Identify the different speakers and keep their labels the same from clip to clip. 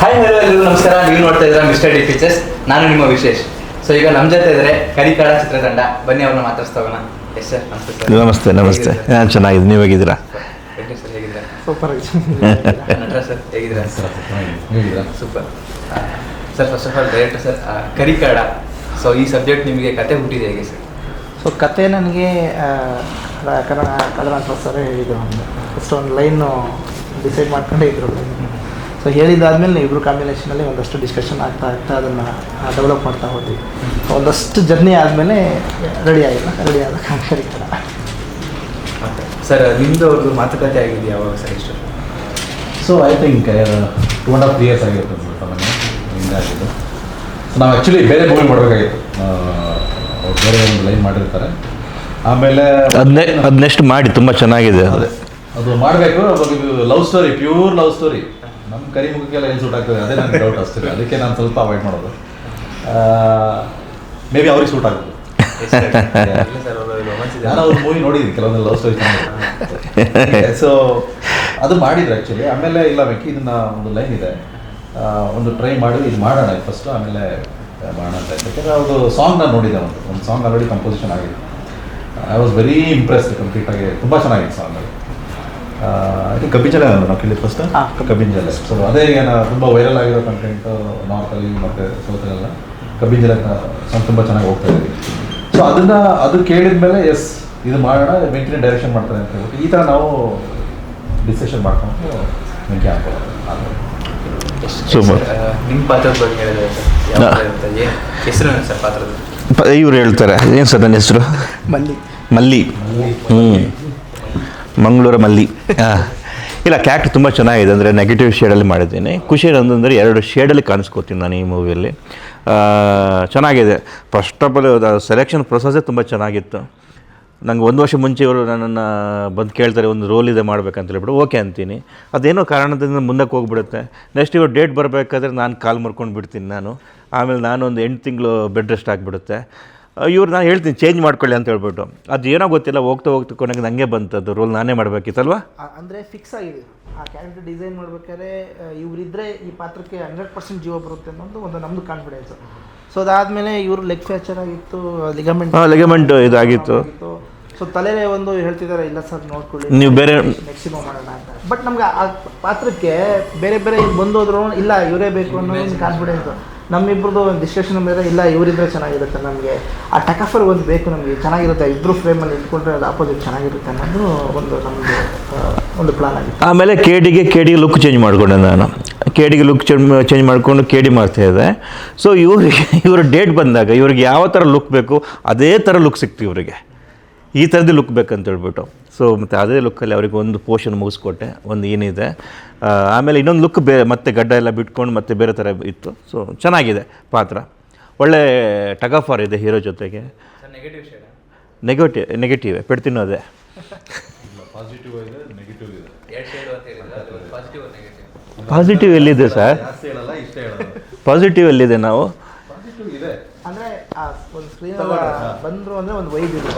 Speaker 1: Hi hello ಎಲ್ಲರಿಗೂ ನಮಸ್ಕಾರ. ನೀವು ನೋಡ್ತಾ ಇದ್ದೀರಾ ಮಿಸ್ಟರ್ ಡಿ ಪಿಕ್ಚರ್ಸ್. ನಾನು ನಿಮ್ಮ ವಿಶೇಷ್. ಸೊ ಈಗ ನಮ್ಮ ಜೊತೆ ಇದ್ದಾರೆ ಕರಿಕಾಡ ಚಿತ್ರತಂಡ. ಬನ್ನಿ ಅವ್ರನ್ನ ಮಾತಾಡ್ಸ್ತಾ ಹೋಗೋಣ. ಎಸ್ ಸರ್, ನಮಸ್ತೆ ಸರ್.
Speaker 2: ನಮಸ್ತೆ ನಮಸ್ತೆ. ನಾನು ಚೆನ್ನಾಗಿದೆ, ನೀವು ಹೇಗಿದ್ದೀರಾ?
Speaker 1: ವೆಂಕಟೇಶ್ ಸರ್ ಹೇಗಿದ್ದೀರಾ?
Speaker 3: ಸೂಪರ್.
Speaker 1: ನಟರಾಜ್ ಸರ್ ಹೇಗಿದ್ದೀರಾ? Super sir. First of all director sir, Karikaada. So ಈ ಸಬ್ಜೆಕ್ಟ್ ನಿಮಗೆ ಕತೆ ಹುಟ್ಟಿದೆ ಹೇಗೆ ಸರ್?
Speaker 3: ಸೊ ಕತೆ ನನಗೆ ಕಡಲ ಸರ್ ಹೇಳಿದ್ರು. ಫಸ್ಟ್ ಒಂದು ಲೈನು ಡಿಸೈಡ್ ಮಾಡ್ಕೊಂಡೇ ಇದ್ರು. ಸೊ ಹೇಳಿದ್ದಾದಮೇಲೆ ಇಬ್ಬರು ಕಾಂಬಿನೇಷನಲ್ಲಿ ಒಂದಷ್ಟು ಡಿಸ್ಕಷನ್ ಆಗ್ತಾ ಅದನ್ನು ಡೆವಲಪ್ ಮಾಡ್ತಾ ಹೋದ್ವಿ. ಒಂದಷ್ಟು ಜರ್ನಿ ಆದಮೇಲೆ ರೆಡಿ ಆದ ಕರಿಕಾಡ.
Speaker 1: ಸರ್ ನಿಮ್ಮದು ಅವ್ರದ್ದು ಮಾತುಕತೆ ಆಗಿದೆಯಾ ಯಾವಾಗ ಸರ್? ಇಷ್ಟು
Speaker 4: ಸೊ ಐ ಥಿಂಕ್ 2.5 years ಆಗಿರುತ್ತೆ ಸಾಮಾನ್ಯ ಹಿಂಗಾಗಿದ್ದು. ಸೊ ನಾವು ಆ್ಯಕ್ಚುಲಿ ಬೇರೆ ಮೂವಿ ಮಾಡಬೇಕಾಗಿತ್ತು. ಅವ್ರು ಬೇರೆ ಒಂದು ಲೈನ್ ಮಾಡಿರ್ತಾರೆ. ಆಮೇಲೆ
Speaker 2: ಅದನ್ನೆಷ್ಟು ಮಾಡಿ ತುಂಬ ಚೆನ್ನಾಗಿದೆ
Speaker 4: ಅದು ಮಾಡಬೇಕು. Love story, pure love story. ನಮ್ಮ ಕರಿಮುಖಕ್ಕೆಲ್ಲ ಏನು ಸೂಟ್ ಆಗ್ತದೆ ಅದೇ ನನಗೆ ಡೌಟ್ ಅಷ್ಟೇ. ಅದಕ್ಕೆ ನಾನು ಸ್ವಲ್ಪ ಅವಾಯ್ಡ್ ಮಾಡೋದು. ಮೇ ಬಿ ಅವ್ರಿಗೆ ಸೂಟ್ ಆಗ್ತದೆ. ನಾನು ಅವ್ರ ಮೂವಿ ನೋಡಿದ್ದೀನಿ, ಕೆಲವೊಂದು ಲವ್ ಸ್ಟೋರಿ ಚೆನ್ನಾಗಿದೆ. ಸೊ ಅದು ಮಾಡಿದ್ರು ಆ್ಯಕ್ಚುಲಿ. ಆಮೇಲೆ ಇಲ್ಲ ವೆಂಕಿ ಇದನ್ನ ಒಂದು ಲೈನ್ ಇದೆ, ಒಂದು ಟ್ರೈ ಮಾಡಿ ಇದು ಮಾಡೋಣ ಫಸ್ಟು, ಆಮೇಲೆ ಮಾಡೋಣ ಅಂತ. ಯಾಕಂದರೆ ಅದು ಸಾಂಗ್ ನಾನು ನೋಡಿದ್ದೆ, ಒಂದು ಸಾಂಗ್ ಆಲ್ರೆಡಿ ಕಂಪೋಸಿಷನ್ ಆಗಿದೆ. ಐ ವಾಸ್ ವೆರಿ ಇಂಪ್ರೆಸ್ಡ್ ಕಂಪ್ಲೀಟಾಗಿ. ತುಂಬ ಚೆನ್ನಾಗಿದೆ ಸಾಂಗ್ ಅದು. ಇದು ಕಬ್ಬಿಂಜಲೆ ನಾವು ಕೇಳಿದ್ದು ಫಸ್ಟ್. ಕಬ್ಬಿಂಜಲೆ. ಸೊ ಅದೇ ಈಗ ತುಂಬ ವೈರಲ್ ಆಗಿರೋ ಕಂಟೆಂಟು ನಾರ್ತಲ್ಲಿ ಮತ್ತು ಸೌತಲ್ಲೆಲ್ಲ ಕಬ್ಬಿಂಜಲೆ ಸಾಂಗ್ ತುಂಬ ಚೆನ್ನಾಗಿ ಹೋಗ್ತಾ ಇದೆ. ಸೊ ಅದು ಕೇಳಿದ ಮೇಲೆ ಎಸ್ ಇದು ಮಾಡೋಣ, ವೆಂಕಿನ ಡೈರೆಕ್ಷನ್ ಮಾಡ್ತಾರೆ ಅಂತ ಹೇಳ್ಬಿಟ್ಟು ಈ ಥರ ನಾವು ಡಿಸ್ಕಷನ್ ಮಾಡ್ಕೊಂಡು ವೆಂಕಿ ಹಾಕೋದು.
Speaker 2: ಸೂಪರ್.
Speaker 1: ನಿಮ್ಮ ಪಾತ್ರದ ಬಗ್ಗೆ ಹೇಳಿದ್ರೆ ಸರ್, ಹೆಸರು ಸರ್ ಪಾತ್ರದ?
Speaker 2: ಇವ್ರು ಹೇಳ್ತಾರೆ. ಏನು ಸರ್ ನನ್ನ ಹೆಸರು? ಮಲ್ಲಿ. ಮಂಗಳೂರು ಮಲ್ಲಿ. ಇಲ್ಲ, ಕ್ಯಾರೆಕ್ಟರ್ ತುಂಬ ಚೆನ್ನಾಗಿದೆ. ಅಂದರೆ ನೆಗೆಟಿವ್ ಶೇಡಲ್ಲಿ ಮಾಡಿದ್ದೀನಿ. ಖುಷಿ ಅಂತಂದರೆ 2 ಶೇಡಲ್ಲಿ ಕಾಣಿಸ್ಕೋತೀನಿ ನಾನು ಈ ಮೂವಿಯಲ್ಲಿ. ಚೆನ್ನಾಗಿದೆ. ಫಸ್ಟ್ ಆಫ್ ಆಲ್ ಸೆಲೆಕ್ಷನ್ ಪ್ರೊಸೆಸ್ಸೇ ತುಂಬ ಚೆನ್ನಾಗಿತ್ತು. ನಂಗೆ 1 ವರ್ಷ ಮುಂಚೆ ಇವರು ನನ್ನನ್ನು ಬಂದು ಕೇಳ್ತಾರೆ, ಒಂದು ರೋಲ್ ಇದೆ ಮಾಡ್ಬೇಕಂತ ಹೇಳ್ಬಿಟ್ಟು ಓಕೆ ಅಂತೀನಿ. ಅದೇನೋ ಕಾರಣದಿಂದ ಮುಂದಕ್ಕೆ ಹೋಗ್ಬಿಡುತ್ತೆ. ನೆಕ್ಸ್ಟ್ ಇವರು ಡೇಟ್ ಬರಬೇಕಾದ್ರೆ ನಾನು ಕಾಲು ಮುರ್ಕೊಂಡು ಬಿಡ್ತೀನಿ ನಾನು. ಆಮೇಲೆ ನಾನು ಒಂದು 8 ತಿಂಗಳು ಬೆಡ್ ರೆಸ್ಟ್ ಆಗಿಬಿಡುತ್ತೆ. ಇವ್ರು ನಾನು ಹೇಳ್ತೀನಿ ಚೇಂಜ್ ಮಾಡ್ಕೊಳ್ಳಿ ಅಂತ ಹೇಳ್ಬಿಟ್ಟು. ಅದು ಏನೋ ಗೊತ್ತಿಲ್ಲ, ಹೋಗ್ತಾ ಕೊನೆಗೆ ನನಗೆ ಬಂತದ್ದು ರೋಲ್ ನಾನೇ ಮಾಡಬೇಕಿತ್ತಲ್ವ.
Speaker 3: ಅಂದರೆ ಫಿಕ್ಸ್ ಆಗಿದೆ. ಆ ಕ್ಯಾರೆಕ್ಟರ್ ಡಿಸೈನ್ ಮಾಡ್ಬೇಕಾದ್ರೆ ಇವರಿದ್ದರೆ ಈ ಪಾತ್ರಕ್ಕೆ 100% ಜೀವ ಬರುತ್ತೆ ಅನ್ನೋದು ಒಂದು ನಮ್ಮದು ಕಾನ್ಫಿಡೆನ್ಸು. ಸೊ ಅದಾದಮೇಲೆ ಇವರು ಲೆಗ್ ಫ್ರ್ಯಾಕ್ಚರ್ ಆಗಿತ್ತು, ಲಿಗಮೆಂಟ್
Speaker 2: ಇದಾಗಿತ್ತು.
Speaker 3: ಸೊ ತಲೆನೇ ಒಂದು ಹೇಳ್ತಿದ್ದಾರೆ, ಇಲ್ಲ ಸರ್ ನೋಡ್ಕೊಳ್ಳಿ
Speaker 2: ನೀವು ಬೇರೆ
Speaker 3: ನೆಕ್ಸ್ಟ್ ಮಾಡೋಣ ಅಂತ. ಬಟ್ ನಮ್ಗೆ ಆ ಪಾತ್ರಕ್ಕೆ ಬೇರೆ ಬಂದೋದ್ರು ಇಲ್ಲ ಇವರೇ ಬೇಕು ಅನ್ನೋ ಒಂದು ಕಾನ್ಫಿಡೆನ್ಸು. ನಮ್ಮಿಬ್ರದ್ದು ಒಂದು ಡಿಸ್ಕಷನ್ ಮೇಲೆ ಇಲ್ಲ ಇವರಿದ್ರೆ ಚೆನ್ನಾಗಿರುತ್ತೆ, ನಮಗೆ ಆ ಟಕಫರ್ ಒಂದು ಬೇಕು, ನಮಗೆ ಚೆನ್ನಾಗಿರುತ್ತೆ, ಇಬ್ಬರು ಫ್ರೇಮಲ್ಲಿ ಇಟ್ಕೊಂಡ್ರೆ ಅದು ಆಪೋಸಿಟ್ ಚೆನ್ನಾಗಿರುತ್ತೆ ಅನ್ನೋದು ನಮ್ಮದು ಒಂದು ಪ್ಲಾನ್ ಆಗಿತ್ತು.
Speaker 2: ಆಮೇಲೆ ಕೇಡಿಗೆ ಲುಕ್ ಚೇಂಜ್ ಮಾಡಿಕೊಂಡೆ ನಾನು. ಕೇಡಿಗೆ ಲುಕ್ ಚೇಂಜ್ ಮಾಡಿಕೊಂಡು ಕೇಡಿ ಮಾಡ್ತಾಯಿದ್ದೆ. ಸೊ ಇವರು ಡೇಟ್ ಬಂದಾಗ ಇವ್ರಿಗೆ ಯಾವ ಥರ ಲುಕ್ ಬೇಕು ಅದೇ ಥರ ಲುಕ್ ಸಿಕ್ತು ಇವರಿಗೆ. ಈ ಥರದ್ದು ಲುಕ್ ಬೇಕಂತ ಹೇಳ್ಬಿಟ್ಟು. ಸೊ ಮತ್ತು ಅದೇ ಲುಕ್ಕಲ್ಲಿ ಅವ್ರಿಗೆ ಒಂದು ಪೋರ್ಷನ್ ಮುಗಿಸ್ಕೊಟ್ಟೆ, ಒಂದು ಏನಿದೆ. ಆಮೇಲೆ ಇನ್ನೊಂದು ಲುಕ್ ಮತ್ತೆ ಗಡ್ಡ ಎಲ್ಲ ಬಿಟ್ಕೊಂಡು ಮತ್ತೆ ಬೇರೆ ಥರ ಇತ್ತು. ಸೊ ಚೆನ್ನಾಗಿದೆ ಪಾತ್ರ. ಒಳ್ಳೆ ಟಗಫಾರ್ ಇದೆ ಹೀರೋ ಜೊತೆಗೆ. ನೆಗೆಟಿವ್ ಪೆಡ್ತಿನೋ ಅದೇ. ಪಾಸಿಟಿವ್ ಎಲ್ಲಿದೆ ಸರ್? ಪಾಸಿಟಿವ್ ಎಲ್ಲಿದೆ? ನಾವು
Speaker 3: ಅಂದರೆ ಒಂದು ಸ್ಕ್ರೀನ್ ಬಂದರು ಅಂದರೆ ಒಂದು ವೈಬ್ ಇದೆ.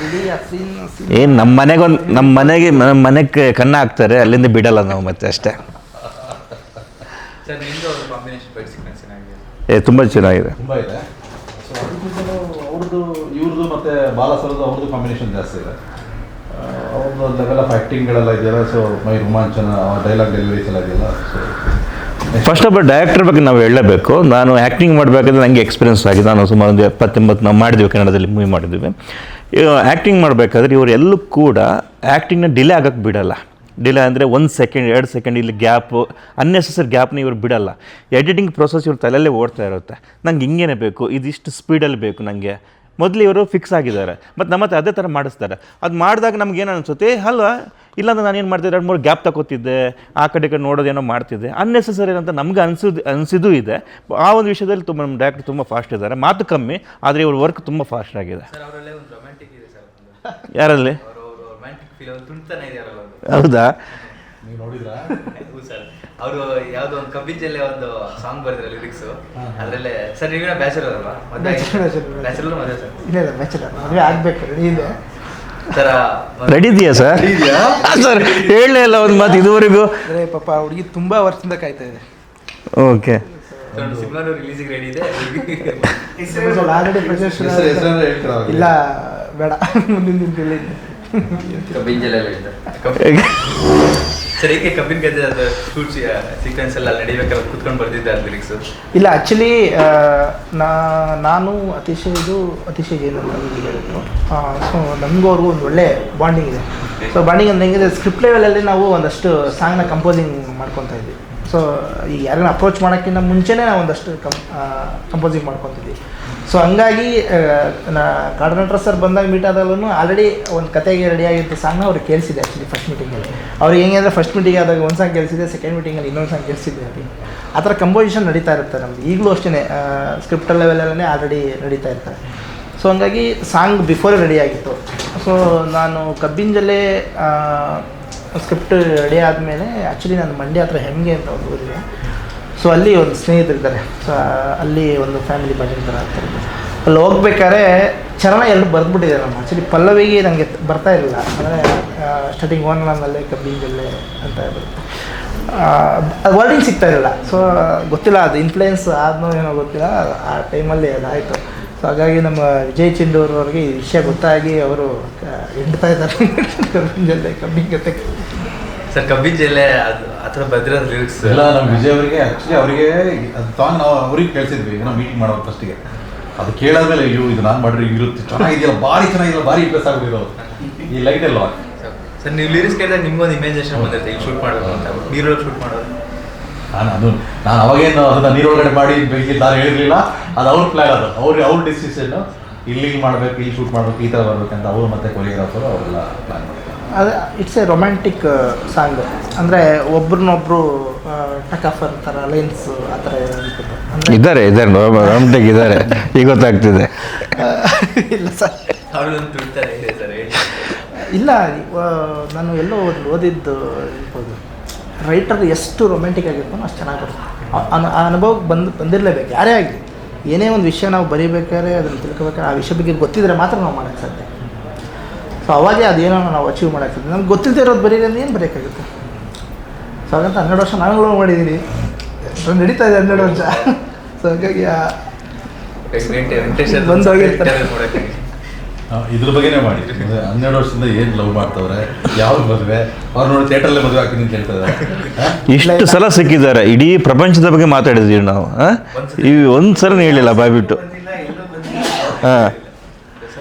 Speaker 3: ಇಡೀ ಆ ಸೀನ್
Speaker 2: ಏನು ನಮ್ಮ ಮನೆಗೆ ಕಣ್ಣ ಹಾಕ್ತಾರೆ, ಅಲ್ಲಿಂದ ಬಿಡಲ್ಲ ನಾವು ಮತ್ತೆ ಅಷ್ಟೇ. ತುಂಬ ಚೆನ್ನಾಗಿದೆ.
Speaker 4: ತುಂಬ ಇದೆ. ಸೊ ಅದಕ್ಕಿಂತ ಅವ್ರದ್ದು ಇವ್ರದ್ದು ಮತ್ತು ಬಾಲಸರದ್ದು ಅವ್ರದ್ದು ಕಾಂಬಿನೇಷನ್ ಜಾಸ್ತಿ ಇದೆ. ಅವ್ರದ್ದು ಲೆವೆಲ್ ಆಫ್ ಆ್ಯಕ್ಟಿಂಗ್ಗಳೆಲ್ಲ ಇದೆಯಲ್ಲ. ಸೊ ಮೈ ರೋಮಾಂಚನ, ಡೈಲಾಗ್ ಡೆಲಿವರೀಸ್ ಎಲ್ಲ ಇದೆಯಲ್ಲ. So
Speaker 2: first of all director ಬಗ್ಗೆ ನಾವು ಹೇಳಲೇಬೇಕು. ನಾನು ಆ್ಯಕ್ಟಿಂಗ್ ಮಾಡಬೇಕಾದ್ರೆ ನನಗೆ ಎಕ್ಸ್ಪೀರಿಯನ್ಸ್ ಆಗಿದೆ. ನಾನು ಸುಮಾರು 70-80 ನಾವು ಮಾಡಿದ್ವಿ, ಕನ್ನಡದಲ್ಲಿ ಮೂವಿ ಮಾಡಿದ್ವಿ. ಆ್ಯಕ್ಟಿಂಗ್ ಮಾಡಬೇಕಾದ್ರೆ ಇವರು ಎಲ್ಲೂ ಕೂಡ ಆ್ಯಕ್ಟಿಂಗ್ನ ಡಿಲೇ ಆಗೋಕ್ಕೆ ಬಿಡಲ್ಲ. ಡಿಲೇ ಅಂದರೆ 1 ಸೆಕೆಂಡ್ 2 ಸೆಕೆಂಡ್ ಇಲ್ಲಿ ಗ್ಯಾಪು, ಅನ್ನೆಸೆಸರಿ ಗ್ಯಾಪ್ನ ಇವ್ರು ಬಿಡಲ್ಲ. ಎಡಿಟಿಂಗ್ ಪ್ರೊಸೆಸ್ ಇವ್ರ ತಲೆಯಲ್ಲೇ ಓಡ್ತಾ ಇರುತ್ತೆ. ನಂಗೆ ಹಿಂಗೇನೆ ಬೇಕು, ಇದಿಷ್ಟು ಸ್ಪೀಡಲ್ಲಿ ಬೇಕು ನನಗೆ. ಮೊದಲು ಇವರು ಫಿಕ್ಸ್ ಆಗಿದ್ದಾರೆ, ಮತ್ತು ನಮ್ಮ ಹತ್ರ ಅದೇ ಥರ ಮಾಡಿಸ್ತಾರೆ. ಅದು ಮಾಡಿದಾಗ ನಮ್ಗೇನು ಅನಿಸುತ್ತೆ, ಅಲ್ವಾ ಇಲ್ಲಾಂದ್ರೆ ನಾನೇನು ಮಾಡ್ತಿದ್ದೆ, 2-3 ಗ್ಯಾಪ್ ತಗೋತಿದ್ದೆ, ಆ ಕಡೆ ನೋಡೋದೇನೋ ಮಾಡ್ತಿದ್ದೆ, ಅನ್ನೆಸೆಸರಿ ಅಂತ ನಮ್ಗೆ ಅನಿಸಿದ್ದು ಇದೆ. ಆ ಒಂದು ವಿಷಯದಲ್ಲಿ ತುಂಬ ನಮ್ಮ ಡೈರೆಕ್ಟರ್ ತುಂಬ ಫಾಸ್ಟ್ ಇದ್ದಾರೆ. ಮಾತು ಕಮ್ಮಿ, ಆದರೆ ಇವ್ರ ವರ್ಕ್ ತುಂಬ ಫಾಸ್ಟ್ ಆಗಿದೆ. ಯಾರಲ್ಲಿ? ಹೌದಾ?
Speaker 4: ನೀವು ನೋಡಿದ್ರಾ?
Speaker 1: ಅವರು ಯಾವುದೋ ಒಂದು ಕಬ್ಬಿಂಜಲ್ಲೇ ಒಂದು ಸಾಂಗ್ ಬರೆದಿರೋ ಲಿರಿಕ್ಸ್. ಅದರಲ್ಲೇ ಸರ್ ನೀವೇನೋ ಬ್ಯಾಚುಲರ್ ಅಲ್ವಾ? ಬ್ಯಾಚುಲರ್ ಮದುವೆ ಸರ್?
Speaker 3: ಇಲ್ಲ ಬ್ಯಾಚುಲರ್ ಮದುವೆ ಆಗಬೇಕು, ರೆಡಿ ಇದೆ
Speaker 2: ರೆಡಿ ಇದೆಯಾ ಸರ್? ಸರ್ ಹೇಳಲೇ ಇಲ್ಲ ಒಂದು ಮಾತು ಇದುವರೆಗೂ.
Speaker 3: ಪಾಪ ಹುಡುಗಿ ತುಂಬ ವರ್ಷದಿಂದ ಕಾಯ್ತಾ ಇದೆ.
Speaker 2: ಓಕೆ.
Speaker 1: ಸಿನಿಮಾ ರಿಲೀಸಿಗೆ ರೆಡಿ ಇದೆ.
Speaker 3: ಆಲ್ರೆಡಿ ಪ್ರೊಜೆಕ್ಷನ್
Speaker 4: ಹೆಸರೇನಾದ್ರು ಹೇಳ್ತೀರಾ ಅವ್ರಿಗೆ?
Speaker 3: ಇಲ್ಲ ಬೇಡ ಮುಂದಿನ ದಿನದಲ್ಲಿ
Speaker 1: ಸರ್ ಏಕೆ ಕಬ್ಬಿನ ಗದ್ದೆ ಅದು ಶೂಟ್ ಸೀಕ್ವೆನ್ಸ್ ಎಲ್ಲ ನಡಿಬೇಕಾದ್ರೆ ಕುತ್ಕೊಂಡು ಬರ್ತಿದ್ದೆ ಅದು ಲಿರಿಕ್ಸ್?
Speaker 3: ಇಲ್ಲ ಆ್ಯಕ್ಚುಲಿ ನಾನು ಅತಿಶಯ ಜೈನ್ ಅಂತ ಹೇಳಿದ್ರು. ಸೊ ನನಗೂ ಅವ್ರಿಗೂ ಒಂದು ಒಳ್ಳೆ ಬಾಂಡಿಂಗ್ ಇದೆ. ಸೊ ಬಾಂಡಿಂಗ್ ಅಂದ್ರೆ ಹೆಂಗಿದೆ, ಸ್ಕ್ರಿಪ್ಟ್ ಲೆವೆಲಲ್ಲಿ ನಾವು ಒಂದಷ್ಟು ಸಾಂಗ್ನ ಕಂಪೋಸಿಂಗ್ ಮಾಡ್ಕೊತಾ ಇದ್ವಿ. ಸೊ ಈಗ ಯಾರನ್ನ ಅಪ್ರೋಚ್ ಮಾಡೋಕ್ಕಿಂತ ಮುಂಚೆನೇ ನಾವು ಒಂದಷ್ಟು ಕಂಪೋಸಿಂಗ್ ಮಾಡ್ಕೊತಿದ್ವಿ. ಸೊ ಹಂಗಾಗಿ ಕಾಡನಟ್ರ ಸರ್ ಬಂದಾಗ ಮೀಟ್ ಆದಾಗಲೂ ಆಲ್ರೆಡಿ ಒಂದು ಕತೆಗೆ ರೆಡಿಯಾಗಿತ್ತು ಸಾಂಗ್ನ ಅವ್ರಿಗೆ ಕೇಳಿಸಿದೆ. ಆ್ಯಕ್ಚುಲಿ ಫಸ್ಟ್ ಮೀಟಿಂಗಲ್ಲಿ ಅವ್ರಿಗೆ ಹೆಂಗೆ ಅಂದರೆ ಫಸ್ಟ್ ಮೀಟಿಂಗ್ ಆದಾಗ ಒಂದು ಸಾಂಗ್ ಕೇಳಿಸಿದೆ, ಸೆಕೆಂಡ್ ಮೀಟಿಂಗಲ್ಲಿ ಇನ್ನೊಂದು ಸಾಂಗ್ ಕೇಳಿಸಿದ್ದೆ. ಅಲ್ಲಿ ಆ ಥರ ಕಂಪೋಸಿಷನ್ ನಡೀತಾ ಇರುತ್ತೆ ನಮ್ದು ಈಗಲೂ ಅಷ್ಟೇ. ಸ್ಕ್ರಿಪ್ಟ್ ಲೆವೆಲಲ್ಲೇ ಆಲ್ರೆಡಿ ನಡೀತಾ ಇರ್ತಾರೆ. ಸೊ ಹಂಗಾಗಿ ಸಾಂಗ್ ಬಿಫೋರೇ ರೆಡಿಯಾಗಿತ್ತು. ಸೊ ನಾನು ಕಬ್ಬಿಂಜಲ್ಲೇ ಸ್ಕ್ರಿಪ್ಟ್ ರೆಡಿ ಆದಮೇಲೆ ಆ್ಯಕ್ಚುಲಿ ನಾನು ಮಂಡ್ಯ ಹತ್ರ ಹೆಮ್ಗೆ ಅಂತ ಒಂದು ಊರಿದೆ. ಸೊ ಅಲ್ಲಿ ಒಂದು ಸ್ನೇಹಿತರಿದ್ದಾರೆ. ಸೊ ಅಲ್ಲಿ ಒಂದು ಫ್ಯಾಮಿಲಿ ಬಂದಿರ್ತಾರೆ ಆಗ್ತಾರೆ. ಅಲ್ಲಿ ಹೋಗ್ಬೇಕಾದ್ರೆ ಚರಣ ಎರಡು ಬರೆದ್ಬಿಟ್ಟಿದೆ ನಾನು. ಆ್ಯಕ್ಚುಲಿ ಪಲ್ಲವಿಗೆ ನನಗೆ ಬರ್ತಾ ಇರಲಿಲ್ಲ. ಅಂದರೆ ಸ್ಟಾರ್ಟಿಂಗ್ ನಲ್ಲೇ ಕಬ್ಬಿಂಜಲ್ಲೇ ಅಂತ ಬರುತ್ತೆ, ಅದು ವರ್ಡಿಂಗ್ ಸಿಗ್ತಾ ಇರಲಿಲ್ಲ. ಸೊ ಗೊತ್ತಿಲ್ಲ, ಅದು ಇನ್ಫ್ಲೂಯೆನ್ಸ್ ಆದ್ನೋ ಏನೋ ಗೊತ್ತಿಲ್ಲ, ಆ ಟೈಮಲ್ಲಿ ಅದಾಯಿತು. ಸೊ ಹಾಗಾಗಿ ನಮ್ಮ ವಿಜಯ್ ಚಿಂಡೂರವ್ರಿಗೆ ಈ ವಿಷಯ ಗೊತ್ತಾಗಿ ಅವರು ಎಂಡ್ತಾ ಇದ್ದಾರೆ ಕಬ್ಬಿಂಜಲ್ಲೇ ಕಬ್ಬಿನ ಕತೆ.
Speaker 1: ಸರ್ ಕಬ್ಬಿನ ಜಲ್ಲೆ ಅದು ಆ ಥರ ಬರೆದಿರೋದು ಲಿರಿಕ್ಸ್
Speaker 4: ಎಲ್ಲ ನಮ್ಮ ವಿಜಯ್ ಅವರಿಗೆ ಆ್ಯಕ್ಚುಲಿ ಅವರಿಗೆ ಅದು ಸಾಂಗ್ ನಾವು ಅವ್ರಿಗೆ ಕೇಳಿಸಿದ್ವಿ ಏನೋ ಮೀಟಿಂಗ್ ಮಾಡೋ ಫಸ್ಟಿಗೆ. ಅದು ಕೇಳಾದ್ಮೇಲೆ ಅಯ್ಯೋ ಇದು ನಾನು ಮಾಡ್ರಿ ಇರುತ್ತೆ ಚೆನ್ನಾಗಿದೆಯಲ್ಲ, ಭಾರಿ ಚೆನ್ನಾಗಿಲ್ಲ, ಭಾರಿ ಇಂಪ್ರೆಸ್ ಆಗಿರೋದು ಈ ಲೈಟ್ ಎಲ್ಲ.
Speaker 1: ಸರ್ ನೀವು ಲಿರಿಕ್ಸ್ ಕೇಳಿದಾಗ ನಿಮ್ಗೊಂದು ಇಮ್ಯಾಜಿನೇಷನ್ ಬಂದಿರುತ್ತೆ ಈಗ ಶೂಟ್ ಮಾಡಬೇಕು ಅಂತ, ನೀರೊಳಗೆ ಶೂಟ್ ಮಾಡೋದು.
Speaker 4: ನಾನು ಅವಾಗೇನು ಅದನ್ನ ನೀರೊಳಗಡೆ ಮಾಡಿ ನಾನು ಹೇಳಿರಲಿಲ್ಲ, ಅದು ಅವ್ರ ಪ್ಲ್ಯಾನ್, ಅದು ಅವ್ರ ಡಿಸಿಷನ್ನು. ಇಲ್ಲಿ ಮಾಡಬೇಕು, ಇಲ್ಲಿ ಶೂಟ್ ಮಾಡಬೇಕು, ಈ ಥರ ಬರ್ಬೇಕಂತ ಅವರು ಮತ್ತು ಕೊರಿಯೋಗ್ರಾಫರು ಅವರೆಲ್ಲ ಪ್ಲ್ಯಾನ್ ಮಾಡ್ತಾರೆ.
Speaker 3: ಅದು ಇಟ್ಸ್ ಎ ರೊಮ್ಯಾಂಟಿಕ್ ಸಾಂಗ್. ಅಂದರೆ ಒಬ್ರನ್ನೊಬ್ರು ಟಕಫರ್ ಥರ ಲೈನ್ಸ್ ಆ ಥರ
Speaker 2: ಇದ್ದಾರೆ ರೊಮ್ಯಾಂಟಿಕ್ ಇದ್ದಾರೆ, ಈಗ ಗೊತ್ತಾಗ್ತಿದೆ.
Speaker 3: ಇಲ್ಲ ಸರ್,
Speaker 1: ಅವ್ರದ್ದೊಂದು ತುಳಿತಾರೆ ಇದೆ ಸರ್.
Speaker 3: ಇಲ್ಲ ನಾನು ಎಲ್ಲೋ ಒಂದು ಓದಿದ್ದು ಇರ್ಬೋದು, ರೈಟರ್ ಎಷ್ಟು ರೊಮ್ಯಾಂಟಿಕ್ ಆಗಿರ್ತಾನೋ ಅಷ್ಟು ಚೆನ್ನಾಗಿ ಬರುತ್ತೆ. ಆ ಅನುಭವಕ್ಕೆ ಬಂದಿರಲೇಬೇಕು ಯಾರೇ ಆಗಲಿ. ಏನೇ ಒಂದು ವಿಷಯ ನಾವು ಬರೀಬೇಕಾದ್ರೆ ಅದನ್ನು ತಿಳ್ಕೊಬೇಕಾದ್ರೆ ಆ ವಿಷಯ ಬಗ್ಗೆ ಗೊತ್ತಿದ್ರೆ ಮಾತ್ರ ನಾವು ಮಾಡೋಕ್ಕೆ ಸಾಧ್ಯ. ಸೊ ಅವಾಗೇ ಅದೇನೋ ನಾವು ಅಚೀವ್ ಮಾಡೋಕ್ಕೆ ಸಾಧ್ಯ. ನಮ್ಗೆ ಗೊತ್ತಿಲ್ಲದೆ ಇರೋದು ಬರೀ ಅಂದ್ರೆ ಏನು ಬರೆಯೋಕ್ಕಾಗುತ್ತೆ. ಸೊ ಹಾಗಂತ 12 ವರ್ಷ ನಾನುಗಳು ಮಾಡಿದ್ದೀನಿ, ನಡೀತಾ ಇದೆ 12 ವರ್ಷ. ಸೊ ಹಾಗಾಗಿ ಬಂದು ಹೋಗಿರ್ತಾರೆ.
Speaker 4: ಇದ್ರ ಬಗ್ಗೆನೇ ಮಾಡಿ 12 ವರ್ಷದಿಂದ ಏನು ಲವ್ ಮಾಡ್ತವ್ರೆ, ಯಾವ್ದು ಮದುವೆ, ಅವ್ರು ನೋಡಿ ಥಿಯೇಟ್ರಲ್ಲೇ ಮದುವೆ ಹಾಕಿ ಅಂತ ಹೇಳ್ತಾರೆ.
Speaker 2: ಇಷ್ಟು ಸಲ ಸಿಕ್ಕಿದ್ದಾರೆ, ಇಡೀ ಪ್ರಪಂಚದ ಬಗ್ಗೆ ಮಾತಾಡಿದ್ದೀವಿ ನಾವು. ಈ ಒಂದು ಸಲ ಹೇಳಿಲ್ಲ ಬಾಯ್ಬಿಟ್ಟು. ಹಾಂ,